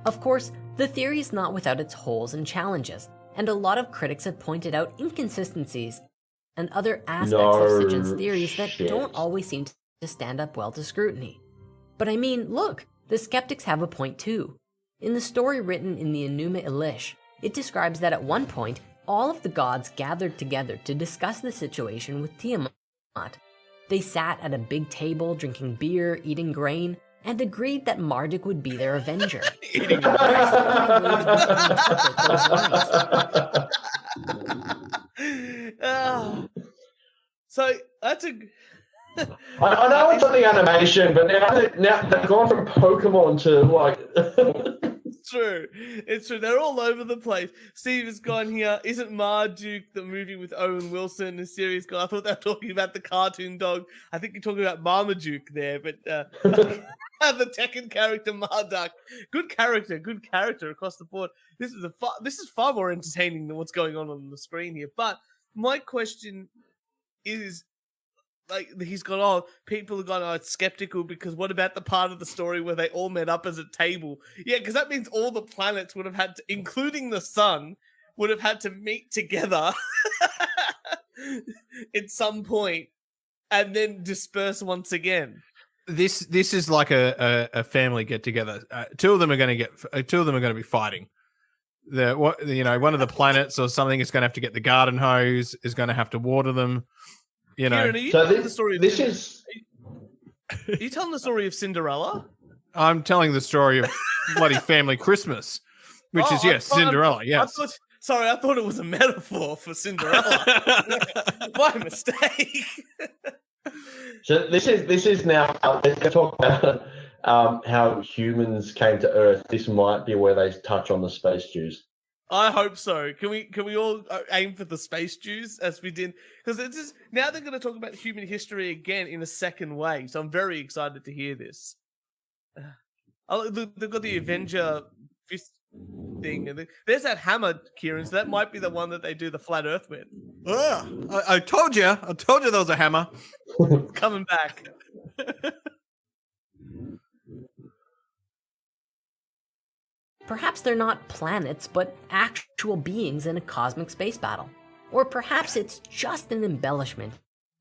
Speaker 4: Of course, the theory is not without its holes and challenges, and a lot of critics have pointed out inconsistencies and other aspects of Sitchin's theories that don't always seem to stand up well to scrutiny. But I mean, look, the skeptics have a point too. In the story written in the Enuma Elish, it describes that at one point, all of the gods gathered together to discuss the situation with Tiamat. They sat at a big table, drinking beer, eating grain, and agreed that Marduk would be their avenger.
Speaker 1: So that's a...
Speaker 3: I know it's on the animation, but now they've gone from Pokemon to like...
Speaker 1: It's true. They're all over the place. Steve has gone here. Isn't Marduk the movie with Owen Wilson, the series guy? I thought they were talking about the cartoon dog. I think you're talking about Marmaduke there, but the Tekken character Marduk. Good character across the board. This is far more entertaining than what's going on the screen here. But my question is, like, he's gone, oh, people have gone, oh, it's skeptical because what about the part of the story where they all met up as a table? Yeah, because that means all the planets would have had to, including the sun, would have had to meet together at some point and then disperse once again.
Speaker 2: This is like a family get together. Two of them are going to be fighting. One of the planets or something is going to have to get the garden hose, is going to have to water them. You know,
Speaker 1: Kieran, are you telling the story of Cinderella?
Speaker 2: I'm telling the story of bloody Family Christmas, which is Cinderella. Yes.
Speaker 1: I thought it was a metaphor for Cinderella. My mistake.
Speaker 3: So this is now. Let's talk about how humans came to Earth. This might be where they touch on the space Jews.
Speaker 1: I hope so. Can we all aim for the space Jews as we did? Because it's just, now they're going to talk about human history again in a second way. So I'm very excited to hear this. They've got the Avenger fist thing. There's that hammer, Kieran. So that might be the one that they do the flat Earth with.
Speaker 2: I told you there was a hammer.
Speaker 1: Coming back.
Speaker 4: Perhaps they're not planets, but actual beings in a cosmic space battle. Or perhaps it's just an embellishment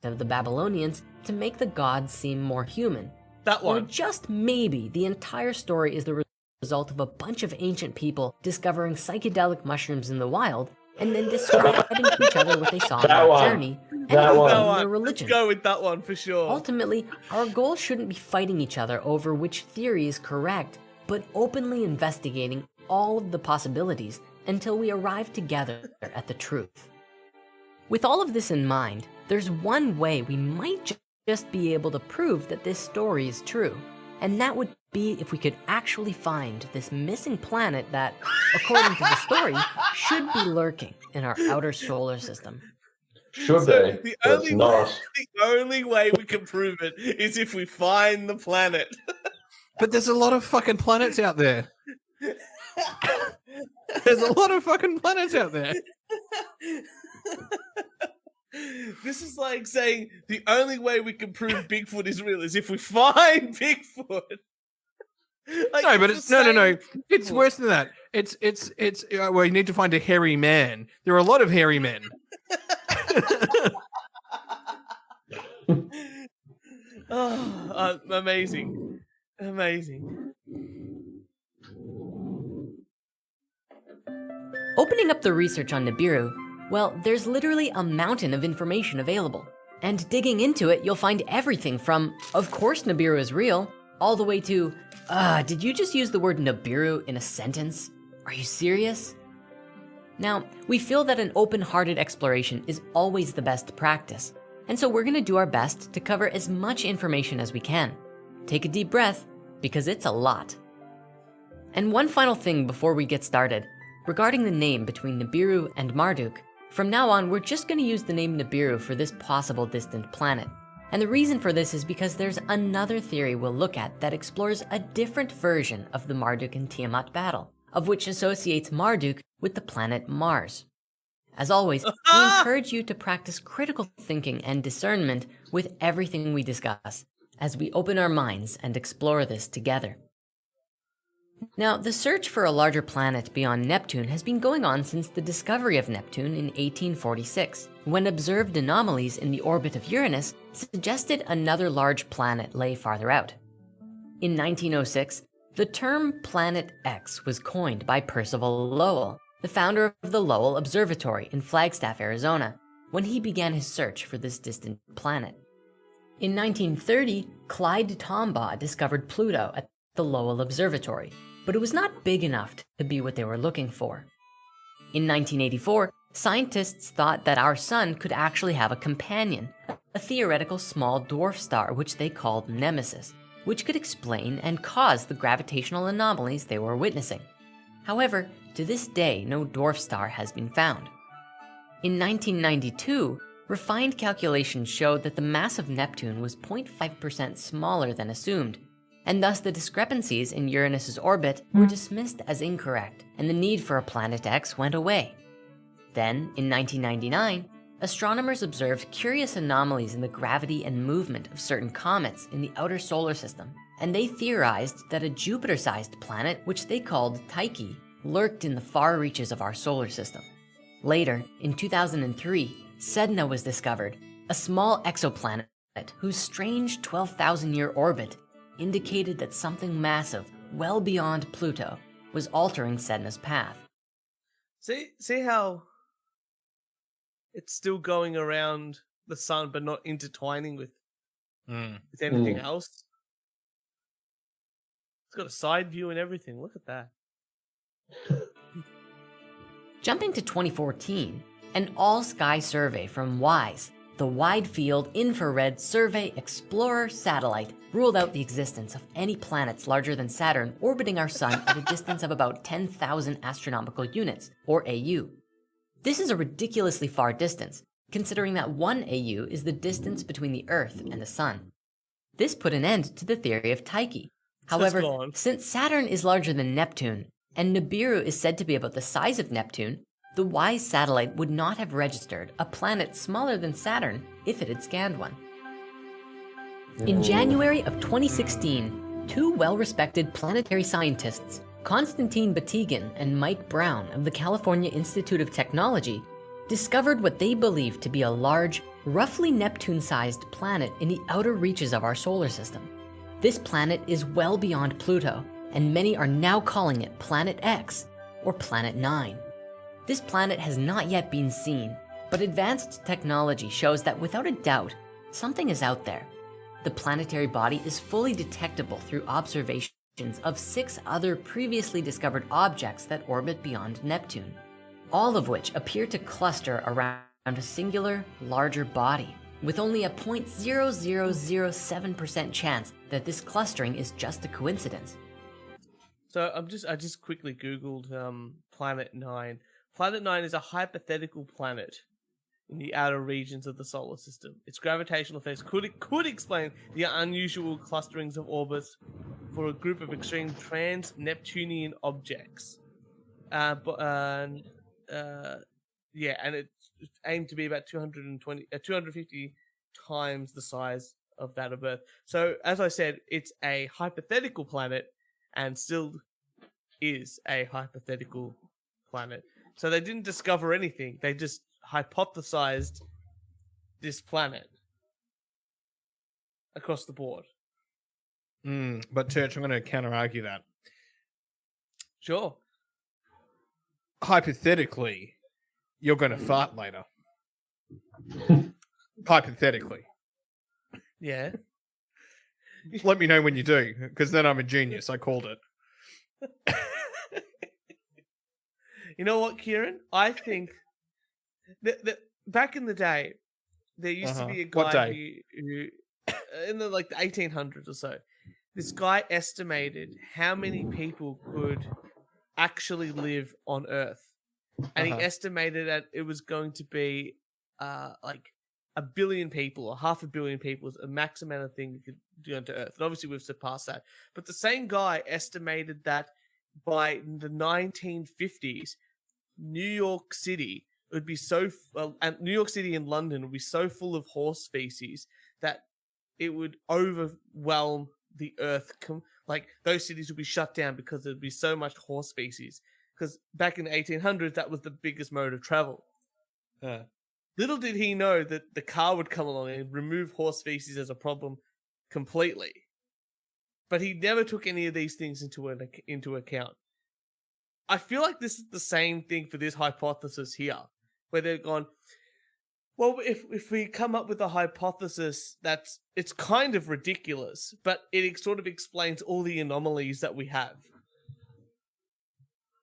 Speaker 4: of the Babylonians to make the gods seem more human.
Speaker 1: That one.
Speaker 4: Or just maybe the entire story is the result of a bunch of ancient people discovering psychedelic mushrooms in the wild and then describing to each other what they saw on their journey and their religion.
Speaker 1: Let's go with that one for sure.
Speaker 4: Ultimately, our goal shouldn't be fighting each other over which theory is correct, but openly investigating all of the possibilities until we arrive together at the truth. With all of this in mind, there's one way we might just be able to prove that this story is true, and that would be if we could actually find this missing planet that, according to the story, should be lurking in our outer solar system.
Speaker 3: Should be.
Speaker 1: The only way we can prove it is if we find the planet.
Speaker 2: But there's a lot of fucking planets out there. There's a lot of fucking planets out there.
Speaker 1: This is like saying the only way we can prove Bigfoot is real is if we find Bigfoot. Like,
Speaker 2: no, but it's no. It's worse than that. It's well, you need to find a hairy man. There are a lot of hairy men.
Speaker 1: Amazing.
Speaker 4: Opening up the research on Nibiru, well, there's literally a mountain of information available. And digging into it, you'll find everything from, of course Nibiru is real, all the way to, did you just use the word Nibiru in a sentence? Are you serious? Now, we feel that an open-hearted exploration is always the best practice, and so we're gonna do our best to cover as much information as we can. Take a deep breath, because it's a lot. And one final thing before we get started, regarding the name between Nibiru and Marduk. From now on, we're just gonna use the name Nibiru for this possible distant planet. And the reason for this is because there's another theory we'll look at that explores a different version of the Marduk and Tiamat battle, of which associates Marduk with the planet Mars. As always, we encourage you to practice critical thinking and discernment with everything we discuss, as we open our minds and explore this together. Now, the search for a larger planet beyond Neptune has been going on since the discovery of Neptune in 1846, when observed anomalies in the orbit of Uranus suggested another large planet lay farther out. In 1906, the term Planet X was coined by Percival Lowell, the founder of the Lowell Observatory in Flagstaff, Arizona, when he began his search for this distant planet. In 1930, Clyde Tombaugh discovered Pluto at the Lowell Observatory, but it was not big enough to be what they were looking for. In 1984, scientists thought that our sun could actually have a companion, a theoretical small dwarf star which they called Nemesis, which could explain and cause the gravitational anomalies they were witnessing. However, to this day, no dwarf star has been found. In 1992, refined calculations showed that the mass of Neptune was 0.5% smaller than assumed, and thus the discrepancies in Uranus's orbit were dismissed as incorrect, and the need for a Planet X went away. Then, in 1999, astronomers observed curious anomalies in the gravity and movement of certain comets in the outer solar system, and they theorized that a Jupiter-sized planet, which they called Tyche, lurked in the far reaches of our solar system. Later, in 2003, Sedna was discovered, a small exoplanet whose strange 12,000-year orbit indicated that something massive, well beyond Pluto, was altering Sedna's path.
Speaker 1: See how it's still going around the sun, but not intertwining with anything else? It's got a side view and everything. Look at that.
Speaker 4: Jumping to 2014, an all-sky survey from WISE, the Wide Field Infrared Survey Explorer satellite, ruled out the existence of any planets larger than Saturn orbiting our sun at a distance of about 10,000 astronomical units, or AU. This is a ridiculously far distance, considering that 1 AU is the distance between the Earth and the sun. This put an end to the theory of Tyche. However, since Saturn is larger than Neptune, and Nibiru is said to be about the size of Neptune, the WISE satellite would not have registered a planet smaller than Saturn if it had scanned one. In January of 2016, two well-respected planetary scientists, Konstantin Batygin and Mike Brown of the California Institute of Technology, discovered what they believed to be a large, roughly Neptune-sized planet in the outer reaches of our solar system. This planet is well beyond Pluto, and many are now calling it Planet X, or Planet 9. This planet has not yet been seen, but advanced technology shows that without a doubt, something is out there. The planetary body is fully detectable through observations of 6 other previously discovered objects that orbit beyond Neptune, all of which appear to cluster around a singular, larger body, with only a 0.0007% chance that this clustering is just a coincidence.
Speaker 1: So I just quickly Googled Planet 9. Planet 9 is a hypothetical planet in the outer regions of the solar system. Its gravitational effects could explain the unusual clusterings of orbits for a group of extreme trans-Neptunian objects. And it's aimed to be about 250 times the size of that of Earth. So, as I said, it's a hypothetical planet and still is a hypothetical planet. So they didn't discover anything. They just hypothesized this planet across the board.
Speaker 2: But Church, I'm going to counter-argue that.
Speaker 1: Sure.
Speaker 2: Hypothetically, you're going to fart later. Hypothetically.
Speaker 1: Yeah.
Speaker 2: Let me know when you do, because then I'm a genius. I called it.
Speaker 1: You know what, Kieran? I think that back in the day, there used to be a guy who in the 1800s or so, this guy estimated how many people could actually live on Earth, and he estimated that it was going to be like 1 billion people or 500 million people is a max amount of thing you could do onto Earth. And obviously we've surpassed that. But the same guy estimated that by the 1950s, New York City would be and New York City and London would be so full of horse feces that it would overwhelm the Earth. Like those cities would be shut down because there'd be so much horse feces. Because back in the 1800s, that was the biggest mode of travel. Little did he know that the car would come along and remove horse feces as a problem completely. But he never took any of these things into account. I feel like this is the same thing for this hypothesis here, where they've gone, well, if we come up with a hypothesis it's kind of ridiculous, but it sort of explains all the anomalies that we have.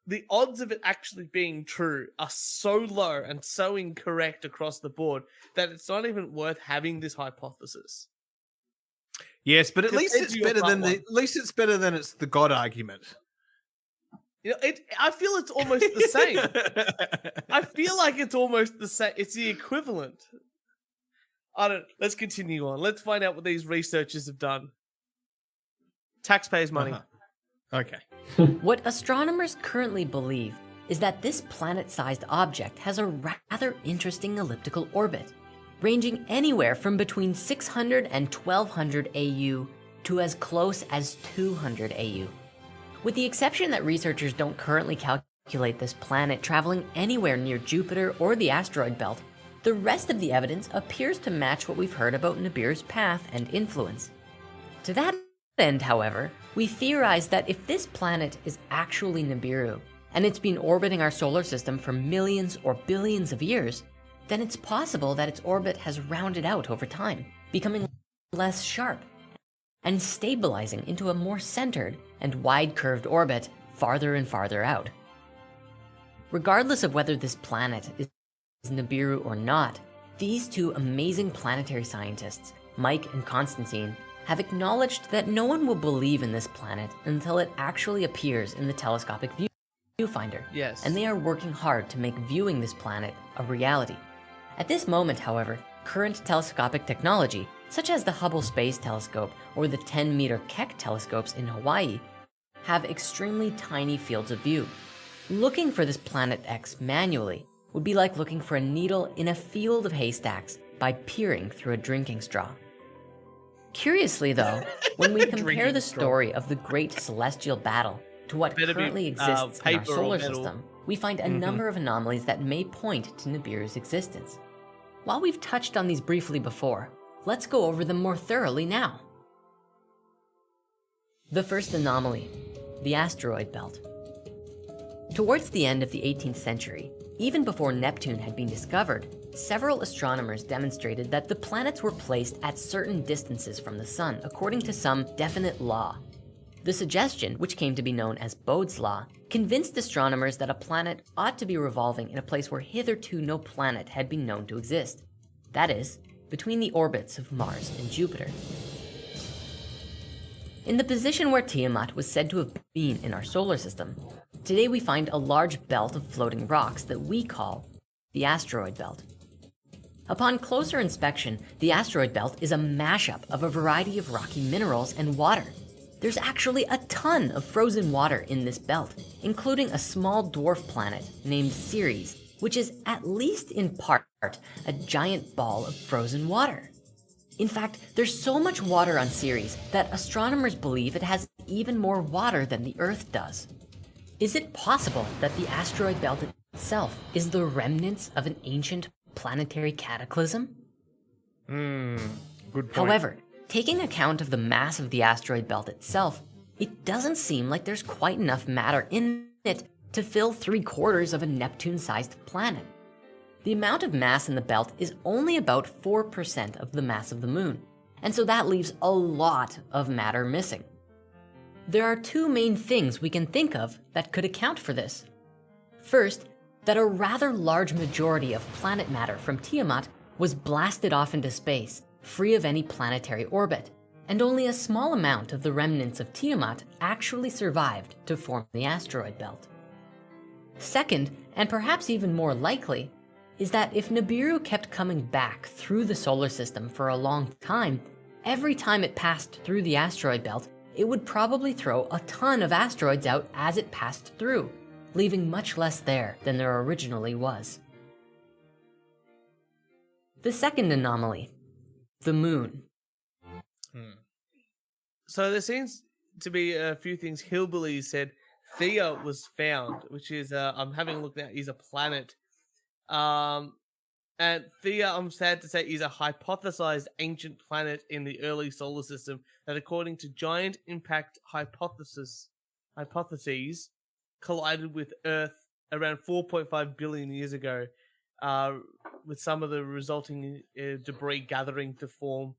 Speaker 1: The odds of it actually being true are so low and so incorrect across the board that it's not even worth having this hypothesis.
Speaker 2: Yes, but at least it's better than it's the God argument.
Speaker 1: You know, I feel it's almost the same. I feel like it's almost the same. It's the equivalent. Let's continue on. Let's find out what these researchers have done. Taxpayers' money.
Speaker 2: Okay.
Speaker 4: What astronomers currently believe is that this planet-sized object has a rather interesting elliptical orbit, ranging anywhere from between 600 and 1200 AU to as close as 200 AU. With the exception that researchers don't currently calculate this planet traveling anywhere near Jupiter or the asteroid belt, the rest of the evidence appears to match what we've heard about Nibiru's path and influence. To that end, however, we theorize that if this planet is actually Nibiru, and it's been orbiting our solar system for millions or billions of years, then it's possible that its orbit has rounded out over time, becoming less sharp, and stabilizing into a more centered and wide-curved orbit farther and farther out. Regardless of whether this planet is Nibiru or not, these two amazing planetary scientists, Mike and Constantine, have acknowledged that no one will believe in this planet until it actually appears in the telescopic viewfinder.
Speaker 1: Yes.
Speaker 4: And they are working hard to make viewing this planet a reality. At this moment, however, current telescopic technology, such as the Hubble Space Telescope or the 10-meter Keck telescopes in Hawaii, have extremely tiny fields of view. Looking for this planet X manually would be like looking for a needle in a field of haystacks by peering through a drinking straw. Curiously though, when we compare the story of the Great Celestial Battle to what currently exists in our solar system, we find a number of anomalies that may point to Nibiru's existence. While we've touched on these briefly before, let's go over them more thoroughly now. The first anomaly, the asteroid belt. Towards the end of the 18th century, even before Neptune had been discovered, several astronomers demonstrated that the planets were placed at certain distances from the sun according to some definite law. The suggestion, which came to be known as Bode's Law, convinced astronomers that a planet ought to be revolving in a place where hitherto no planet had been known to exist. That is, between the orbits of Mars and Jupiter. In the position where Tiamat was said to have been in our solar system, today we find a large belt of floating rocks that we call the asteroid belt. Upon closer inspection, the asteroid belt is a mashup of a variety of rocky minerals and water. There's actually a ton of frozen water in this belt, including a small dwarf planet named Ceres, which is at least in part a giant ball of frozen water. In fact, there's so much water on Ceres that astronomers believe it has even more water than the Earth does. Is it possible that the asteroid belt itself is the remnants of an ancient planetary cataclysm?
Speaker 2: Good point.
Speaker 4: However, taking account of the mass of the asteroid belt itself, it doesn't seem like there's quite enough matter in it to fill 3/4 of a Neptune-sized planet. The amount of mass in the belt is only about 4% of the mass of the moon, and so that leaves a lot of matter missing. There are two main things we can think of that could account for this. First, that a rather large majority of planet matter from Tiamat was blasted off into space, free of any planetary orbit, and only a small amount of the remnants of Tiamat actually survived to form the asteroid belt. Second, and perhaps even more likely, is that if Nibiru kept coming back through the solar system for a long time, every time it passed through the asteroid belt, it would probably throw a ton of asteroids out as it passed through, leaving much less there than there originally was. The second anomaly, the moon.
Speaker 1: So there seems to be a few things. Hillbillies said Theia was found, which is, I'm having a look now, is a planet. And Theia, I'm sad to say, is a hypothesized ancient planet in the early solar system that, according to giant impact hypotheses, collided with Earth around 4.5 billion years ago, with some of the resulting debris gathering to form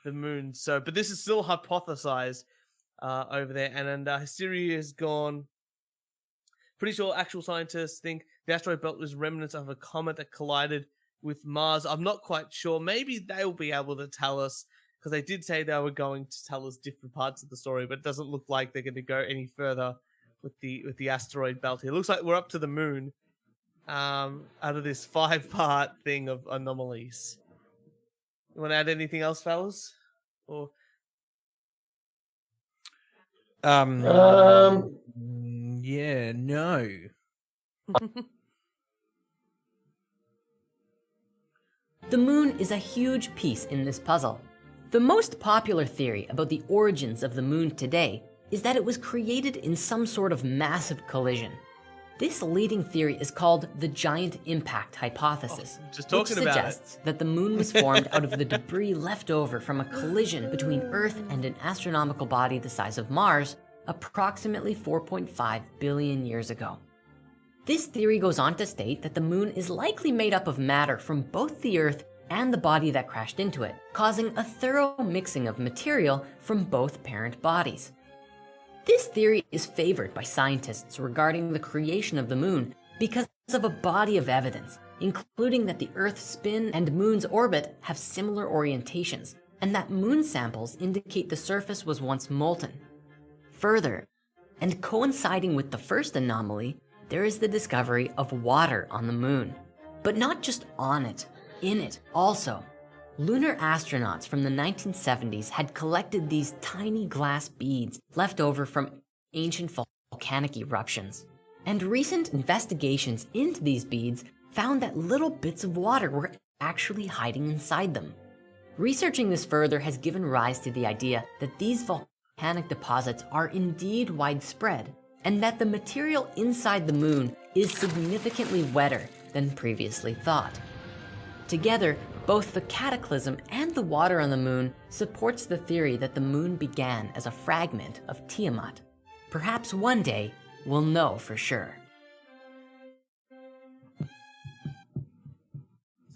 Speaker 1: the moon. So, but this is still hypothesized over there, and hysteria has gone. Pretty sure actual scientists think the asteroid belt was remnants of a comet that collided with Mars. I'm not quite sure. Maybe they'll be able to tell us, because they did say they were going to tell us different parts of the story, but it doesn't look like they're going to go any further with the asteroid belt here. It looks like we're up to the moon out of this 5-part thing of anomalies. You want to add anything else, fellas? Or
Speaker 2: yeah, no.
Speaker 4: The moon is a huge piece in this puzzle. The most popular theory about the origins of the moon today is that it was created in some sort of massive collision. This leading theory is called the giant impact hypothesis, which suggests that the moon was formed out of the debris left over from a collision between Earth and an astronomical body the size of Mars approximately 4.5 billion years ago. This theory goes on to state that the moon is likely made up of matter from both the Earth and the body that crashed into it, causing a thorough mixing of material from both parent bodies. This theory is favored by scientists regarding the creation of the moon because of a body of evidence, including that the Earth's spin and moon's orbit have similar orientations, and that moon samples indicate the surface was once molten. Further, and coinciding with the first anomaly, there is the discovery of water on the moon, but not just on it, in it also. Lunar astronauts from the 1970s had collected these tiny glass beads left over from ancient volcanic eruptions. And recent investigations into these beads found that little bits of water were actually hiding inside them. Researching this further has given rise to the idea that these volcanic deposits are indeed widespread, and that the material inside the moon is significantly wetter than previously thought. Together, both the cataclysm and the water on the moon supports the theory that the moon began as a fragment of Tiamat. Perhaps one day we'll know for sure.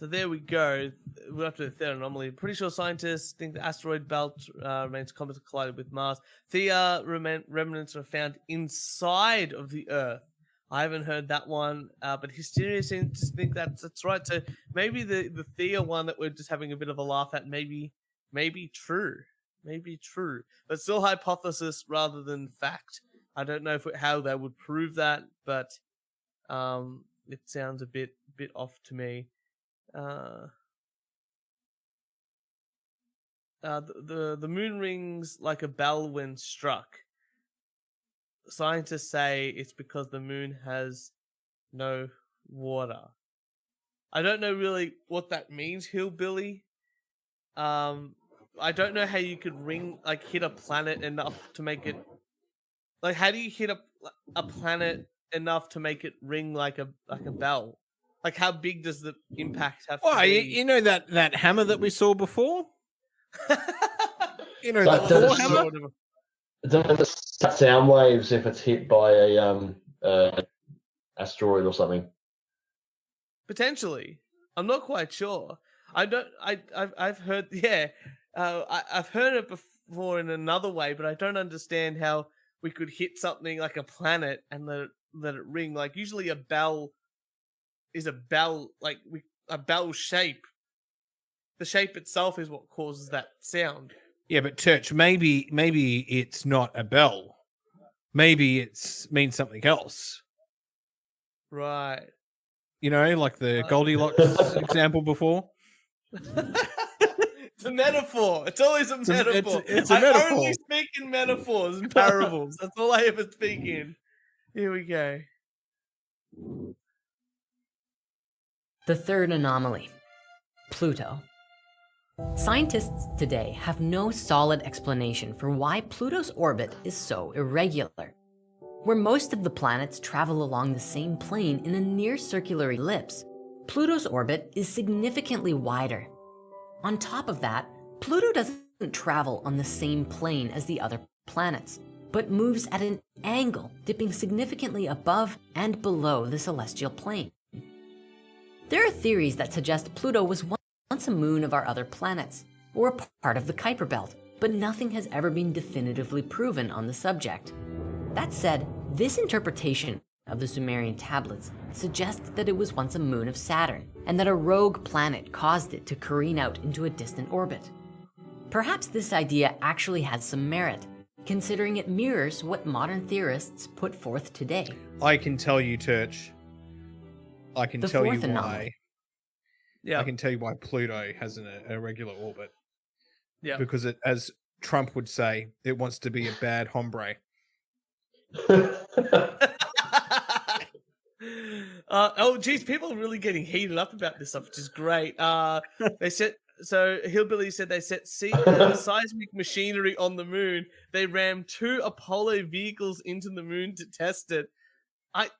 Speaker 1: So there we go. We're up to the third anomaly. Pretty sure scientists think the asteroid belt remains comet collided with Mars. Theia remnants are found inside of the Earth. I haven't heard that one, but Hysteria seems to think that's right. So maybe the Theia one that we're just having a bit of a laugh at, maybe true. Maybe true. But still hypothesis rather than fact. I don't know how they would prove that, but it sounds a bit off to me. The moon rings like a bell when struck. Scientists say it's because the moon has no water. I don't know really what that means, Hillbilly. I don't know how you could hit a planet enough to make it. Like, how do you hit a planet enough to make it ring like a bell? Like, how big does the impact have to be?
Speaker 2: You know that hammer that we saw before? You know,
Speaker 3: But
Speaker 2: the Thor hammer?
Speaker 3: Does it sound waves if it's hit by a asteroid or something?
Speaker 1: Potentially. I'm not quite sure. I've heard, I've heard it before in another way, but I don't understand how we could hit something like a planet and let it ring. Like usually a bell is a bell, like a bell shape. The shape itself is what causes that sound.
Speaker 2: Yeah, but Church, maybe it's not a bell. Maybe means something else.
Speaker 1: Right.
Speaker 2: You know, like the Goldilocks example before.
Speaker 1: It's a metaphor. It's always a metaphor.
Speaker 2: It's a metaphor.
Speaker 1: I only speak in metaphors and parables. That's all I ever speak in. Here we go.
Speaker 4: The third anomaly, Pluto. Scientists today have no solid explanation for why Pluto's orbit is so irregular. Where most of the planets travel along the same plane in a near circular ellipse, Pluto's orbit is significantly wider. On top of that, Pluto doesn't travel on the same plane as the other planets, but moves at an angle, dipping significantly above and below the celestial plane. There are theories that suggest Pluto was once a moon of our other planets, or a part of the Kuiper Belt, but nothing has ever been definitively proven on the subject. That said, this interpretation of the Sumerian tablets suggests that it was once a moon of Saturn, and that a rogue planet caused it to careen out into a distant orbit. Perhaps this idea actually has some merit, considering it mirrors what modern theorists put forth today.
Speaker 2: I can tell you, Church. I can tell you why.
Speaker 1: Yeah.
Speaker 2: I can tell you why Pluto has an irregular orbit.
Speaker 1: Yeah.
Speaker 2: Because it, as Trump would say, it wants to be a bad hombre.
Speaker 1: Oh geez, people are really getting heated up about this stuff, which is great. They said so. Hillbilly said they set seismic machinery on the moon. They rammed 2 Apollo vehicles into the moon to test it. I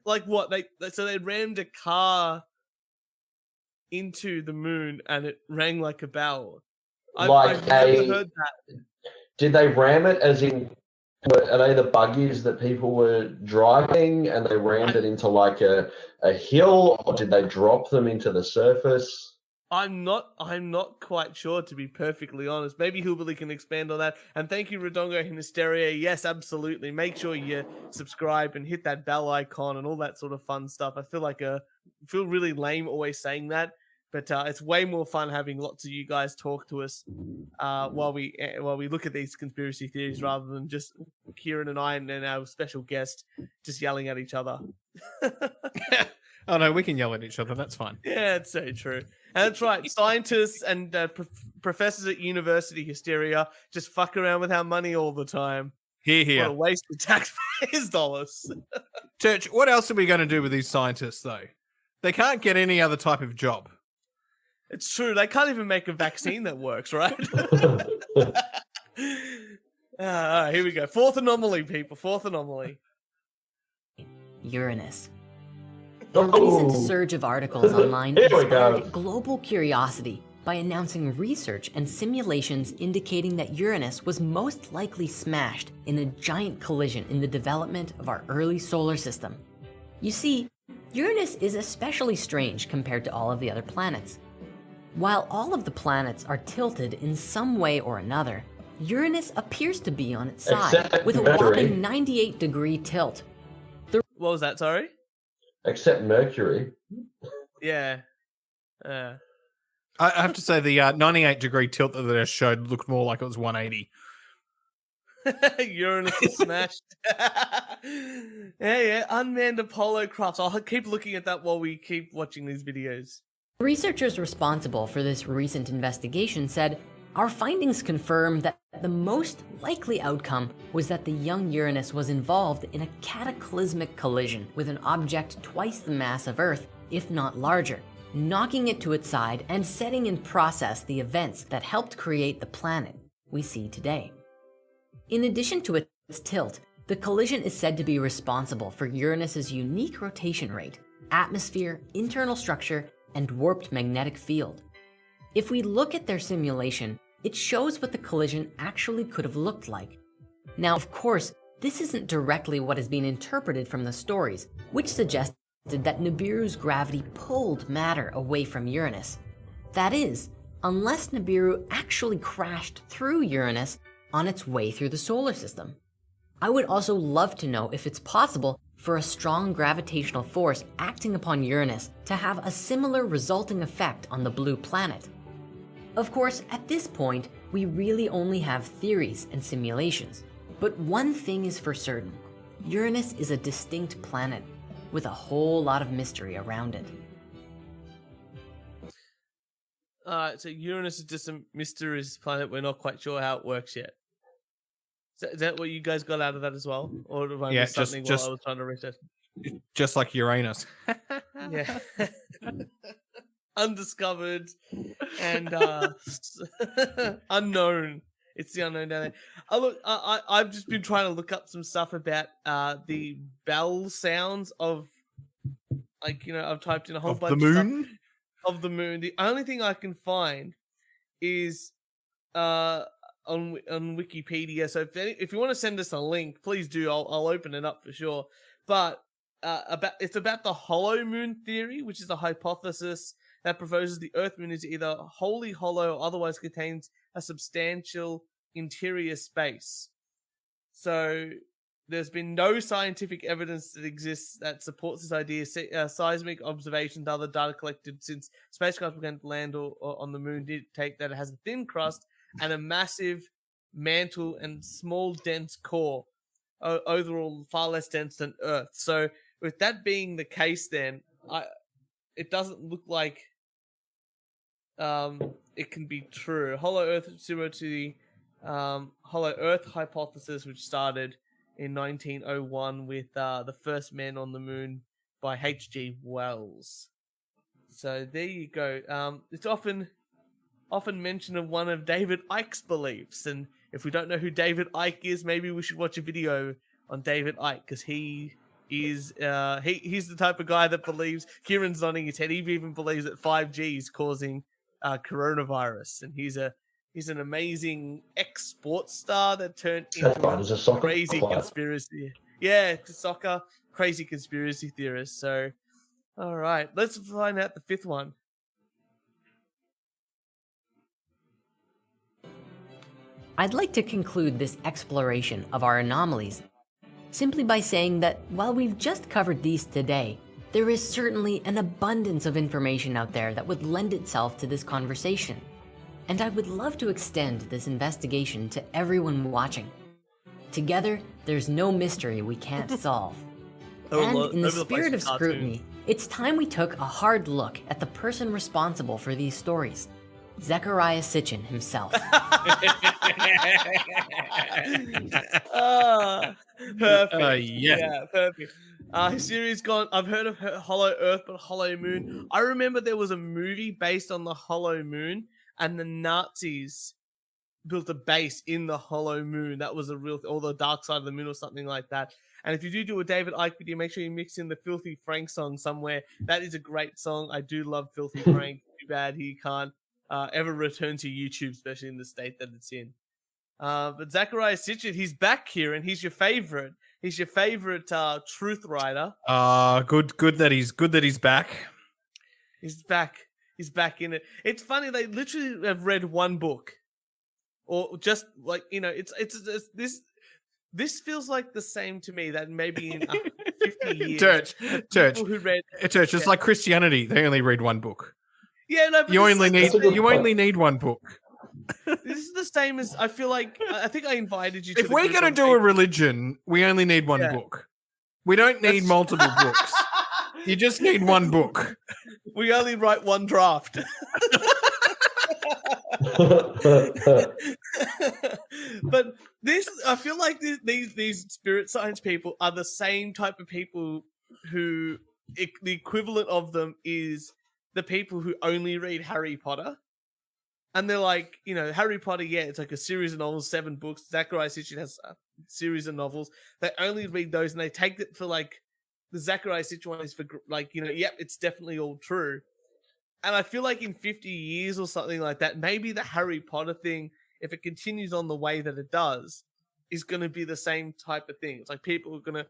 Speaker 1: like what they rammed a car into the moon and it rang like a bell. I've never heard that.
Speaker 3: Did they ram it as in? Are they the buggies that people were driving and they rammed it into like a hill, or did they drop them into the surface?
Speaker 1: I'm not quite sure, to be perfectly honest. Maybe Hillbilly can expand on that. And thank you, Redongo and Hysteria. Yes, absolutely. Make sure you subscribe and hit that bell icon and all that sort of fun stuff. I feel really lame always saying that, but it's way more fun having lots of you guys talk to us while we look at these conspiracy theories, rather than just Kieran and I and our special guest just yelling at each other.
Speaker 2: Oh no, we can yell at each other. That's fine.
Speaker 1: Yeah, it's so true. And that's right. Scientists and professors at university, Hysteria, just fuck around with our money all the time.
Speaker 2: Here.
Speaker 1: What a waste of taxpayers' dollars.
Speaker 2: Church, what else are we going to do with these scientists, though? They can't get any other type of job.
Speaker 1: It's true. They can't even make a vaccine that works, right? All right, here we go. Fourth anomaly, people. Fourth anomaly.
Speaker 4: Uranus. A recent surge of articles online inspired global curiosity by announcing research and simulations indicating that Uranus was most likely smashed in a giant collision in the development of our early solar system. You see, Uranus is especially strange compared to all of the other planets. While all of the planets are tilted in some way or another, Uranus appears to be on its side with a whopping 98-degree tilt.
Speaker 1: What was that, sorry?
Speaker 3: Except Mercury.
Speaker 1: Yeah.
Speaker 2: I have to say the 98-degree tilt that I showed looked more like it was 180.
Speaker 1: Uranus is smashed. Yeah, unmanned Apollo crafts. I'll keep looking at that while we keep watching these videos.
Speaker 4: Researchers responsible for this recent investigation said, "Our findings confirm that the most likely outcome was that the young Uranus was involved in a cataclysmic collision with an object twice the mass of Earth, if not larger, knocking it to its side and setting in process the events that helped create the planet we see today." In addition to its tilt, the collision is said to be responsible for Uranus's unique rotation rate, atmosphere, internal structure, and warped magnetic field. If we look at their simulation, it shows what the collision actually could have looked like. Now, of course, this isn't directly what has been interpreted from the stories, which suggested that Nibiru's gravity pulled matter away from Uranus. That is, unless Nibiru actually crashed through Uranus on its way through the solar system. I would also love to know if it's possible for a strong gravitational force acting upon Uranus to have a similar resulting effect on the blue planet. Of course, at this point, we really only have theories and simulations. But one thing is for certain, Uranus is a distinct planet with a whole lot of mystery around it.
Speaker 1: So Uranus is just a mysterious planet. We're not quite sure how it works yet. Is that what you guys got out of that as well? Or have I missed something while I was trying to research?
Speaker 2: Just like Uranus.
Speaker 1: Yeah. Undiscovered and unknown. It's the unknown down there. I've just been trying to look up some stuff about the bell sounds of, like, I've typed in a whole bunch of stuff of the moon. The only thing I can find is on Wikipedia. So if you want to send us a link, please do. I'll open it up for sure. But it's about the hollow moon theory, which is a hypothesis that proposes the Earth moon is either wholly hollow or otherwise contains a substantial interior space. So there's been no scientific evidence that exists that supports this idea. Seismic observations, other data collected since spacecraft began to land or on the moon dictate that it has a thin crust and a massive mantle and small dense core, overall far less dense than Earth. So with that being the case, then it doesn't look like it can be true. Hollow Earth is similar to the Hollow Earth hypothesis, which started in 1901 with the first man on the moon by H.G. Wells. So there you go. It's often mentioned of one of David Icke's beliefs, and if we don't know who David Icke is, maybe we should watch a video on David Icke, because he is he's the type of guy that believes, Kieran's nodding his head, he even believes that 5G is causing coronavirus, and he's an amazing ex-sports star that turned into a crazy conspiracy. Yeah, soccer, crazy conspiracy theorist. So, all right, let's find out the fifth one.
Speaker 4: I'd like to conclude this exploration of our anomalies simply by saying that while we've just covered these today, there is certainly an abundance of information out there that would lend itself to this conversation. And I would love to extend this investigation to everyone watching. Together, there's no mystery we can't solve. And in the spirit of scrutiny, it's time we took a hard look at the person responsible for these stories, Zecharia Sitchin himself.
Speaker 1: Perfect.
Speaker 2: Yeah.
Speaker 1: Yeah, perfect. His series gone. I've heard of Hollow Earth, but Hollow Moon. I remember there was a movie based on the Hollow Moon, and the Nazis built a base in the Hollow Moon. That was a real, or the Dark Side of the Moon, or something like that. And if you do a David Icke video, make sure you mix in the Filthy Frank song somewhere. That is a great song. I do love Filthy Frank. Too bad he can't ever return to YouTube, especially in the state that it's in. But Zecharia Sitchin, he's back here, and he's your favorite. He's your favorite truth writer.
Speaker 2: Good that he's back.
Speaker 1: He's back. He's back in it. It's funny, they literally have read one book, or just like, it's this feels like the same to me that maybe in 50 years.
Speaker 2: Church. It's like Christianity. They only read one book.
Speaker 1: Yeah, no, but
Speaker 2: you only need one book.
Speaker 1: This is the same as, I feel like, I think I invited you to.
Speaker 2: If we're going to do a religion, we only need one book. We don't need multiple books. You just need one book.
Speaker 1: We only write one draft. But I feel like these spirit science people are the same type of people who, the equivalent of them is the people who only read Harry Potter. And they're like, Harry Potter, yeah, it's like a series of novels, 7 books. Zecharia Sitchin has a series of novels. They only read those, and they take it for, like, the Zecharia Sitchin one is for, like, yep, it's definitely all true. And I feel like in 50 years or something like that, maybe the Harry Potter thing, if it continues on the way that it does, is going to be the same type of thing. It's like people are going to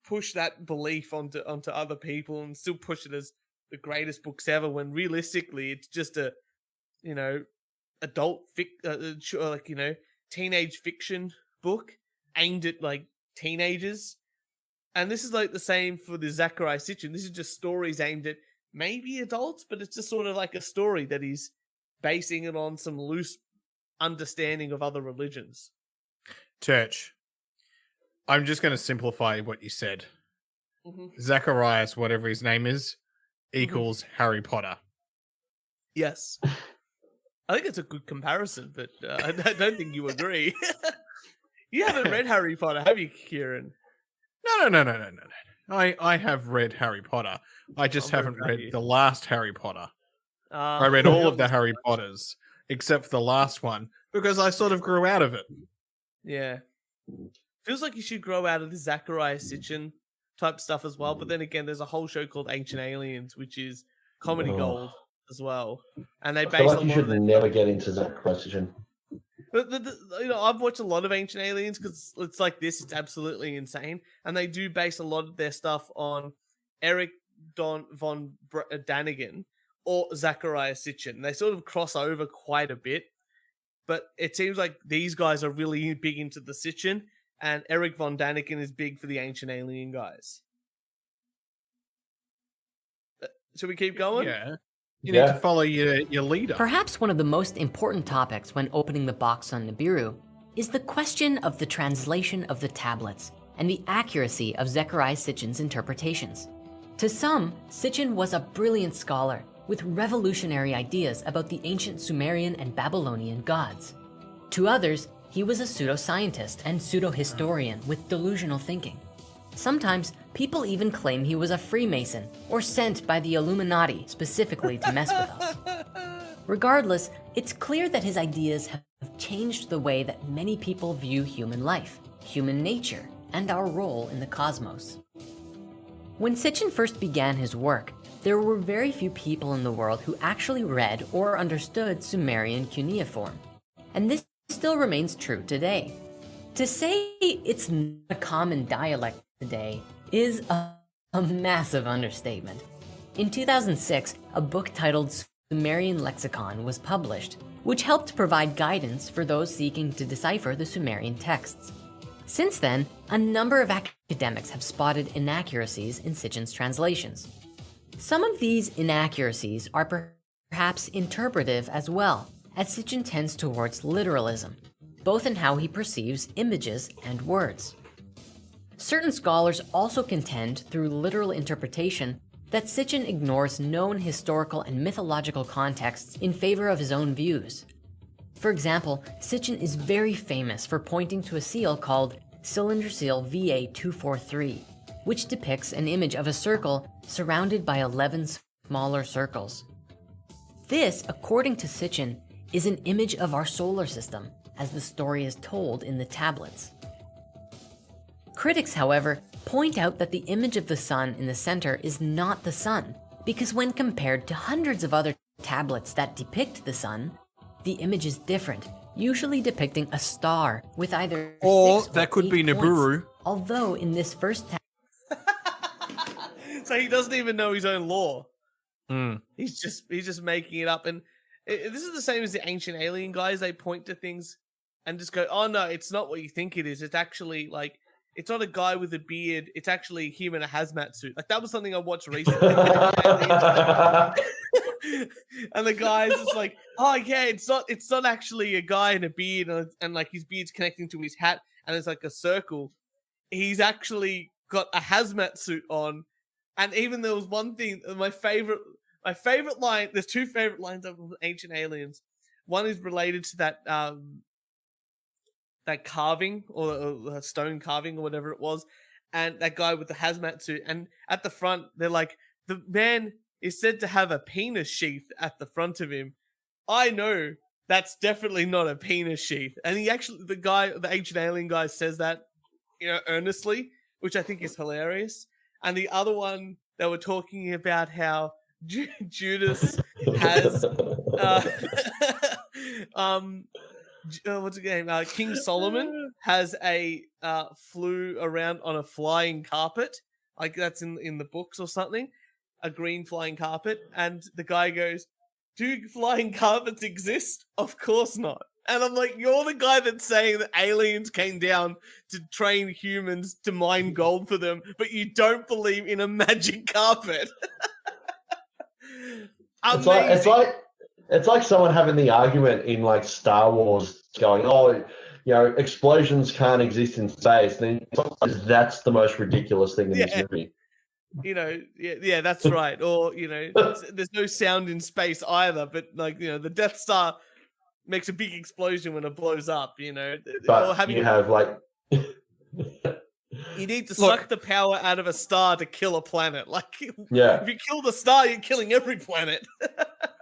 Speaker 1: push that belief onto other people and still push it as the greatest books ever, when realistically it's just a, adult teenage fiction book aimed at, like, teenagers. And this is like the same for the Zachariah Sitchin. This is just stories aimed at maybe adults, but it's just sort of like a story that he's basing it on some loose understanding of other religions.
Speaker 2: Church. I'm just going to simplify what you said.
Speaker 1: Mm-hmm.
Speaker 2: Zacharias, whatever his name is, equals Harry Potter.
Speaker 1: Yes. I think it's a good comparison, but I don't think you agree. You haven't read Harry Potter, have you, Kieran?
Speaker 2: No. I have read Harry Potter. I just haven't read the last Harry Potter. I read all of the Harry Potters, except for the last one, because I sort of grew out of it.
Speaker 1: Yeah. Feels like you should grow out of the Zachariah Sitchin type stuff as well. But then again, there's a whole show called Ancient Aliens, which is comedy gold as well. And they
Speaker 3: feel like you should never get into Zachariah Sitchin.
Speaker 1: But I've watched a lot of Ancient Aliens because it's like this. It's absolutely insane. And they do base a lot of their stuff on Eric von Daniken or Zachariah Sitchin. They sort of cross over quite a bit. But it seems like these guys are really big into the Sitchin, and Eric von Daniken is big for the Ancient Alien guys. Should we keep going?
Speaker 2: Yeah. You need to follow your leader.
Speaker 4: Perhaps one of the most important topics when opening the box on Nibiru is the question of the translation of the tablets and the accuracy of Zechariah Sitchin's interpretations. To some, Sitchin was a brilliant scholar with revolutionary ideas about the ancient Sumerian and Babylonian gods. To others, he was a pseudoscientist and pseudo-historian with delusional thinking. Sometimes, people even claim he was a Freemason or sent by the Illuminati specifically to mess with us. Regardless, it's clear that his ideas have changed the way that many people view human life, human nature, and our role in the cosmos. When Sitchin first began his work, there were very few people in the world who actually read or understood Sumerian cuneiform. And this still remains true today. To say it's not a common dialect today is a massive understatement. In 2006, a book titled Sumerian Lexicon was published, which helped provide guidance for those seeking to decipher the Sumerian texts. Since then, a number of academics have spotted inaccuracies in Sitchin's translations. Some of these inaccuracies are perhaps interpretive as well, as Sitchin tends towards literalism, both in how he perceives images and words. Certain scholars also contend through literal interpretation that Sitchin ignores known historical and mythological contexts in favor of his own views. For example, Sitchin is very famous for pointing to a seal called Cylinder Seal VA243, which depicts an image of a circle surrounded by 11 smaller circles. This, according to Sitchin, is an image of our solar system, as the story is told in the tablets. Critics, however, point out that the image of the sun in the center is not the sun, because when compared to hundreds of other tablets that depict the sun, the image is different, usually depicting a star with either
Speaker 2: or
Speaker 4: 6
Speaker 2: that could be
Speaker 4: points.
Speaker 2: Nibiru.
Speaker 4: Although in this first
Speaker 1: so he doesn't even know his own lore.
Speaker 2: Mm.
Speaker 1: He's just making it up. And this is the same as the Ancient Alien guys. They point to things and just go, oh no, it's not what you think it is. It's actually like, it's not a guy with a beard. It's actually him in a hazmat suit. Like that was something I watched recently. And the guy's just like, oh yeah, it's not actually a guy in a beard and like his beard's connecting to his hat and it's like a circle. He's actually got a hazmat suit on. And even there was one thing, my favorite line, there's two favorite lines of Ancient Aliens. One is related to that carving or stone carving or whatever it was. And that guy with the hazmat suit. And at the front, they're like, the man is said to have a penis sheath at the front of him. I know that's definitely not a penis sheath. And the Ancient Alien guy says that, earnestly, which I think is hilarious. And the other one, they were talking about how Judas has, what's the game? King Solomon has flew around on a flying carpet, like that's in the books or something, a green flying carpet. And the guy goes, "Do flying carpets exist? Of course not." And I'm like, you're the guy that's saying that aliens came down to train humans to mine gold for them, but you don't believe in a magic carpet.
Speaker 3: It's like someone having the argument in like Star Wars going, oh, explosions can't exist in space. Then that's the most ridiculous thing in this movie.
Speaker 1: Yeah, that's right. Or, there's no sound in space either, but like, the Death Star makes a big explosion when it blows up,
Speaker 3: But you have like...
Speaker 1: You need to suck the power out of a star to kill a planet. Like, if you kill the star, you're killing every planet.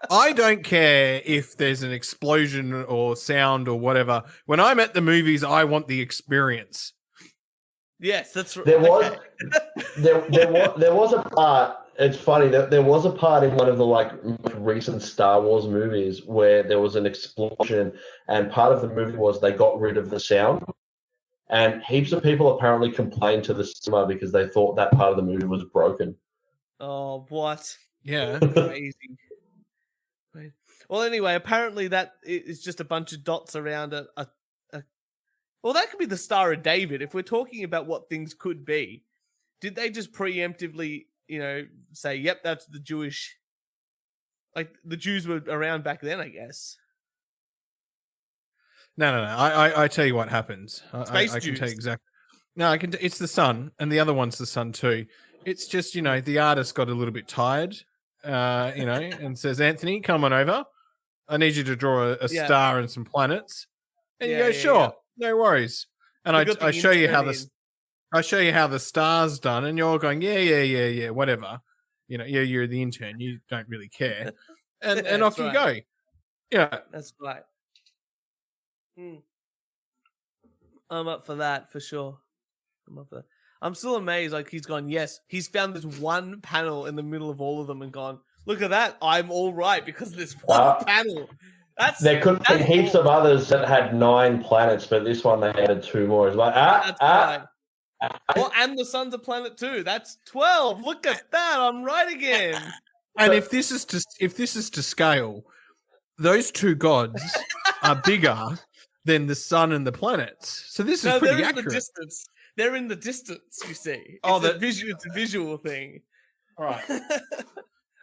Speaker 2: I don't care if there's an explosion or sound or whatever. When I'm at the movies, I want the experience.
Speaker 1: Yes, that's right.
Speaker 3: There was a part. It's funny that there was a part in one of the like recent Star Wars movies where there was an explosion, and part of the movie was they got rid of the sound. And heaps of people apparently complained to the cinema because they thought that part of the movie was broken.
Speaker 1: Oh, what?
Speaker 2: Yeah.
Speaker 1: Crazy. Well, anyway, apparently that is just a bunch of dots around well, that could be the Star of David. If we're talking about what things could be, did they just preemptively, say, yep, that's the Jewish... Like, the Jews were around back then, I guess.
Speaker 2: No. I tell you what happens.
Speaker 1: Space
Speaker 2: I
Speaker 1: Jews.
Speaker 2: can tell you exactly. No, I can. It's the sun, and the other one's the sun too. It's just the artist got a little bit tired, and says, Anthony, come on over. I need you to draw a star and some planets. And you go, sure, no worries. And I show you how the star's done, and you're going, yeah, whatever. You're the intern. You don't really care, and off you go. Yeah,
Speaker 1: that's right. I'm up for that for sure. I'm still amazed. Like, he's gone, yes, he's found this one panel in the middle of all of them and gone, look at that, I'm all right because there's one panel.
Speaker 3: There could be heaps of others that had 9 planets, but this one they added 2 more. It's like,
Speaker 1: right. Well, and the sun's a planet too. That's 12. Look at that. I'm right again.
Speaker 2: And if this is to scale, those 2 gods are bigger than the sun and the planets. So this is pretty accurate.
Speaker 1: They're in the distance, you see. It's a visual thing.
Speaker 2: All right.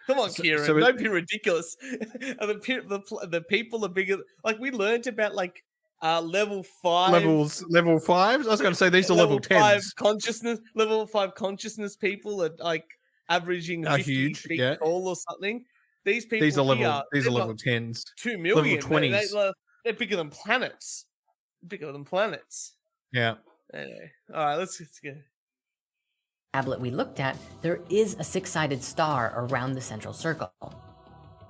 Speaker 1: Come on, Kieran. Don't be ridiculous. The people are bigger. Like, we learned about like level 5.
Speaker 2: Level 5s? I was going to say these are level 10s.
Speaker 1: Level 5 consciousness people are like averaging 50 feet tall or something. These are level
Speaker 2: 10s.
Speaker 1: 2 million.
Speaker 2: Level 20s.
Speaker 1: They're bigger than planets.
Speaker 2: Yeah.
Speaker 1: Anyway, all right, let's go.
Speaker 4: Tablet we looked at, there is a 6-sided star around the central circle.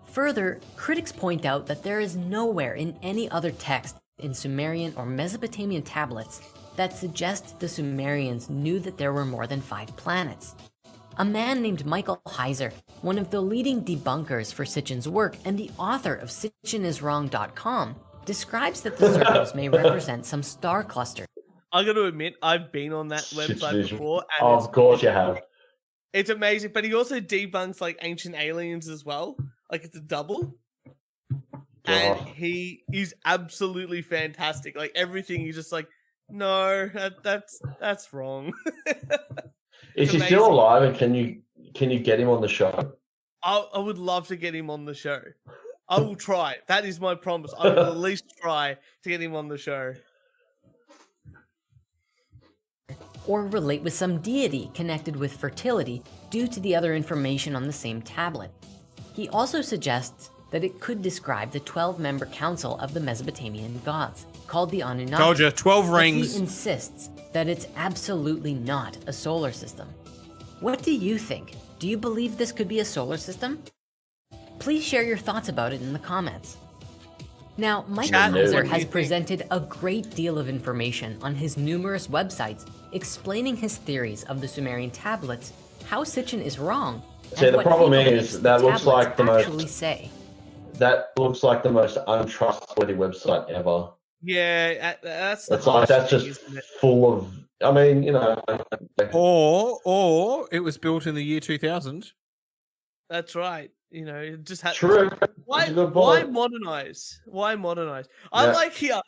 Speaker 4: Further, critics point out that there is nowhere in any other text in Sumerian or Mesopotamian tablets that suggests the Sumerians knew that there were more than 5 planets. A man named Michael Heiser, one of the leading debunkers for Sitchin's work and the author of SitchinIsWrong.com, describes that the circles may represent some star cluster.
Speaker 1: I got to admit, I've been on that website before. And
Speaker 3: of course you have.
Speaker 1: It's amazing, but he also debunks like ancient aliens as well. Like, it's a double. And he is absolutely fantastic. Like, everything, he's just like, no, that's wrong.
Speaker 3: Is he still alive, and can you get him on the show?
Speaker 1: I would love to get him on the show. I will try. That is my promise. I will at least try to get him on the show.
Speaker 4: Or relate with some deity connected with fertility due to the other information on the same tablet. He also suggests that it could describe the 12-member council of the Mesopotamian gods, called the Anunnaki.
Speaker 2: Told you, 12 rings.
Speaker 4: He insists that it's absolutely not a solar system. What do you think? Do you believe this could be a solar system? Please share your thoughts about it in the comments. Now, Michael Heiser has presented a great deal of information on his numerous websites explaining his theories of the Sumerian tablets, how Sitchin is wrong,
Speaker 3: and the problem is that looks like the most
Speaker 4: say.
Speaker 3: That looks like the most untrustworthy website ever.
Speaker 1: Yeah, that's
Speaker 3: just full of. I mean,
Speaker 2: or it was built in the year 2000.
Speaker 1: That's right. You know, it just had
Speaker 3: True.
Speaker 1: why modernize? Why modernize? I like here.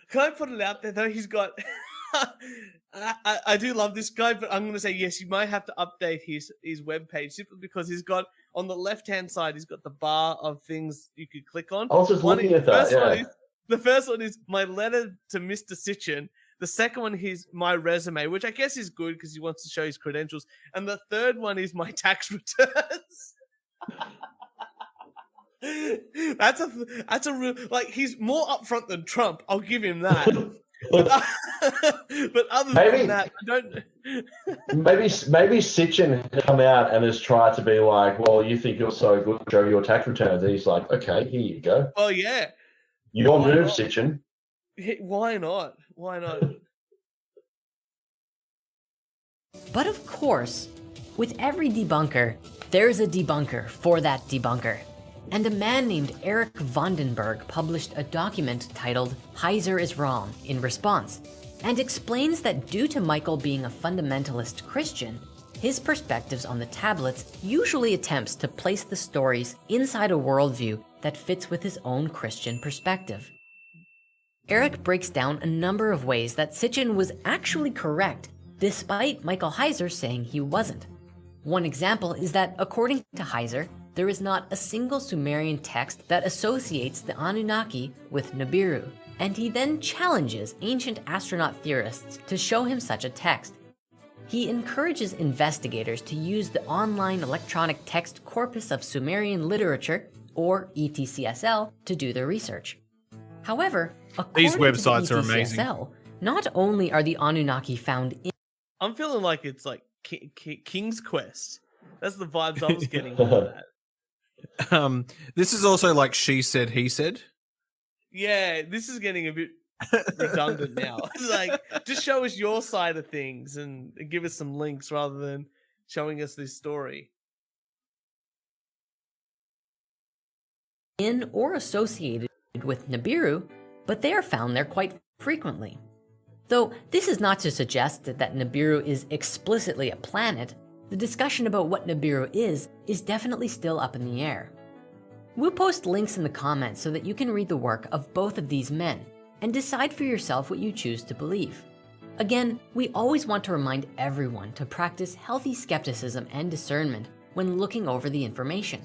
Speaker 1: Can I put it out there though? He's got. I do love this guy, but I'm going to say yes. You might have to update his webpage simply because he's got on the left hand side. He's got the bar of things you could click on.
Speaker 3: I was just looking at that.
Speaker 1: The first one is my letter to Mr. Sitchin. The second one is my resume, which I guess is good because he wants to show his credentials. And the third one is my tax returns. That's a real, like, he's more upfront than Trump. I'll give him that. but other than that, I don't.
Speaker 3: maybe Sitchin has come out and has tried to be like, well, you think you're so good, show your tax returns. And he's like, okay, here you go.
Speaker 1: Oh yeah,
Speaker 3: your move, Sitchin.
Speaker 1: Why not? Why not?
Speaker 4: But of course, with every debunker, there's a debunker for that debunker. And a man named Eric Vandenberg published a document titled Heiser is Wrong in response, and explains that due to Michael being a fundamentalist Christian, his perspectives on the tablets usually attempts to place the stories inside a worldview that fits with his own Christian perspective. Eric breaks down a number of ways that Sitchin was actually correct, despite Michael Heiser saying he wasn't. One example is that according to Heiser, there is not a single Sumerian text that associates the Anunnaki with Nibiru, and he then challenges ancient astronaut theorists to show him such a text. He encourages investigators to use the online electronic text corpus of Sumerian literature, or ETCSL, to do their research. However,
Speaker 2: these websites
Speaker 4: to the
Speaker 2: are amazing.
Speaker 4: Not only are the Anunnaki found in...
Speaker 1: I'm feeling like it's like King's Quest. That's the vibes I was getting from that.
Speaker 2: This is also like she said, he said.
Speaker 1: Yeah, this is getting a bit redundant now. It's like, just show us your side of things and give us some links rather than showing us this story.
Speaker 4: In or associated with Nibiru, but they are found there quite frequently. Though this is not to suggest that Nibiru is explicitly a planet, the discussion about what Nibiru is definitely still up in the air. We'll post links in the comments so that you can read the work of both of these men and decide for yourself what you choose to believe. Again, we always want to remind everyone to practice healthy skepticism and discernment when looking over the information.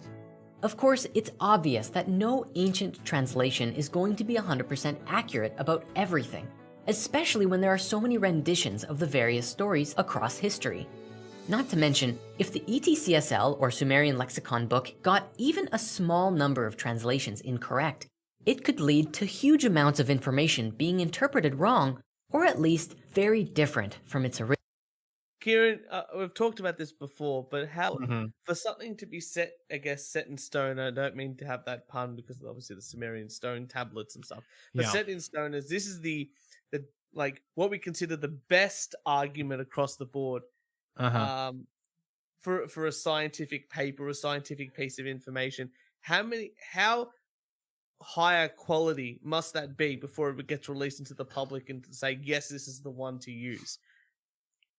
Speaker 4: Of course, it's obvious that no ancient translation is going to be 100% accurate about everything, especially when there are so many renditions of the various stories across history. Not to mention, if the ETCSL or Sumerian lexicon book got even a small number of translations incorrect, it could lead to huge amounts of information being interpreted wrong, or at least very different from its original.
Speaker 1: Kieran, we've talked about this before, but how for something to be set in stone, I don't mean to have that pun because obviously the Sumerian stone tablets and stuff, but set in stone is this is the like what we consider the best argument across the board. For a scientific paper, a scientific piece of information, how higher quality must that be before it gets released into the public and to say, yes, this is the one to use?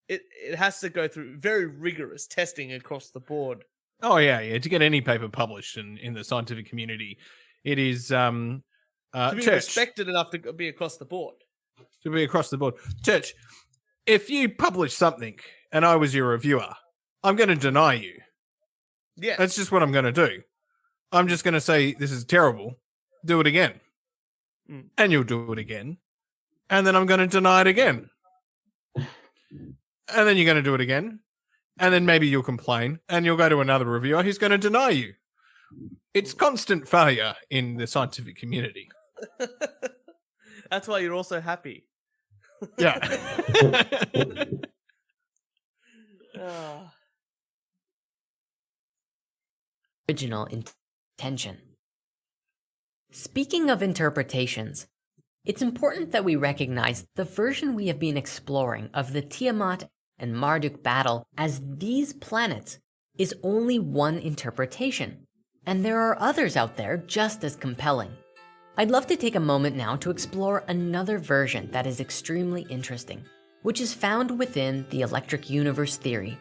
Speaker 1: It has to go through very rigorous testing across the board.
Speaker 2: Oh yeah. To get any paper published in the scientific community, it is to
Speaker 1: be respected enough to be across the board.
Speaker 2: To be across the board. Church, if you publish something and I was your reviewer, I'm going to deny you.
Speaker 1: Yeah.
Speaker 2: That's just what I'm going to do. I'm just going to say, this is terrible. Do it again. And you'll do it again. And then I'm going to deny it again. And then you're going to do it again. And then maybe you'll complain. And you'll go to another reviewer who's going to deny you. It's constant failure in the scientific community.
Speaker 1: That's why you're also happy.
Speaker 2: Yeah.
Speaker 4: Original intention. Speaking of interpretations, it's important that we recognize the version we have been exploring of the Tiamat and Marduk battle as these planets is only one interpretation, and there are others out there just as compelling. I'd love to take a moment now to explore another version that is extremely interesting, which is found within the electric universe theory.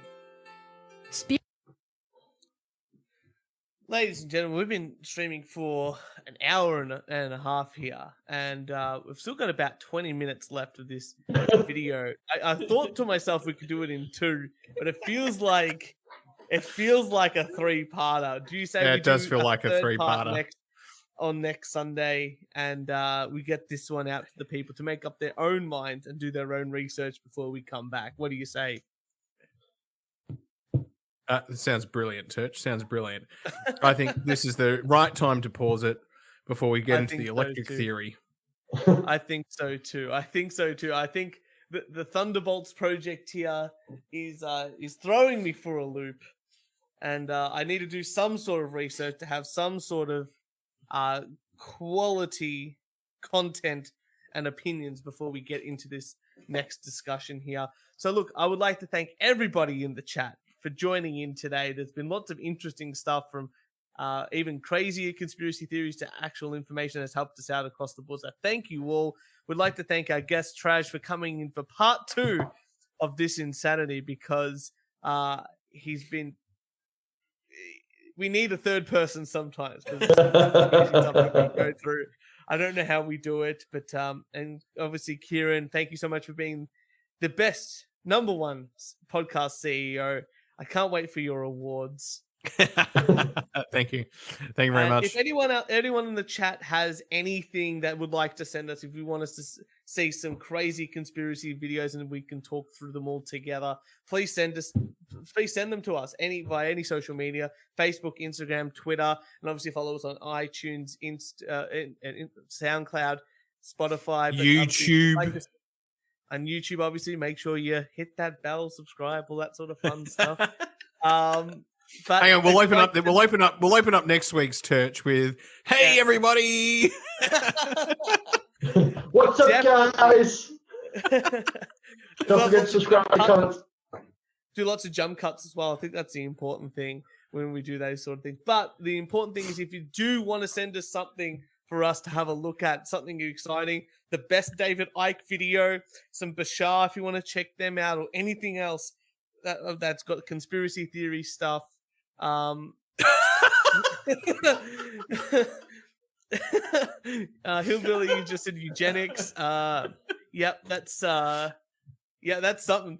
Speaker 1: Ladies and gentlemen, we've been streaming for an hour and a half here, and we've still got about 20 minutes left of this video. I thought to myself we could do it in 2, but it feels like a 3-parter. Do you say?
Speaker 2: Yeah, it does feel like a 3-parter.
Speaker 1: Next Sunday, and we get this one out to the people to make up their own minds and do their own research before we come back. What do you say?
Speaker 2: It sounds brilliant, Turch. Sounds brilliant. I think this is the right time to pause it before we get into the electric theory.
Speaker 1: I think so too. I think the Thunderbolts project here is throwing me for a loop, and I need to do some sort of research to have some sort of quality content and opinions before we get into this next discussion here. So look, I would like to thank everybody in the chat for joining in today. There's been lots of interesting stuff, from even crazier conspiracy theories to actual information that's helped us out across the board. So thank you all. We'd like to thank our guest Trash for coming in for part 2 of this insanity, because we need a third person sometimes. Something we go through. I don't know how we do it, but and obviously Kieran, thank you so much for being the best #1 podcast CEO. I can't wait for your awards.
Speaker 2: Thank you very much.
Speaker 1: If anyone in the chat has anything that would like to send us, if you want us to see some crazy conspiracy videos and we can talk through them all together, please send them to us via any social media: Facebook, Instagram, Twitter, and obviously follow us on iTunes, SoundCloud, Spotify,
Speaker 2: YouTube.
Speaker 1: On YouTube, obviously, make sure you hit that bell, subscribe, all that sort of fun stuff. But
Speaker 2: hang on, we'll open up next week's Turch with, "Hey everybody,
Speaker 3: what's up, guys? Don't forget to subscribe, comment."
Speaker 1: Do lots of jump cuts as well. I think that's the important thing when we do those sort of things. But the important thing is, if you do want to send us something for us to have a look at, something exciting, the best David Icke video, some Bashar if you want to check them out, or anything else that's got conspiracy theory stuff. Hillbilly, you just said eugenics. Yep, that's something.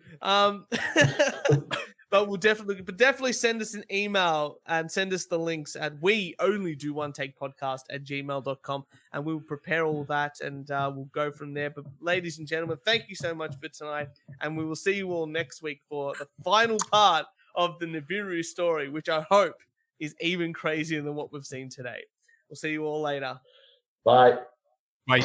Speaker 1: But we'll definitely send us an email and send us the links at weonlydowonetake@gmail.com, and we'll prepare all that, and we'll go from there. But ladies and gentlemen, thank you so much for tonight, and we will see you all next week for the final part of the Nibiru story, which I hope is even crazier than what we've seen today. We'll see you all later.
Speaker 3: Bye.
Speaker 2: Bye.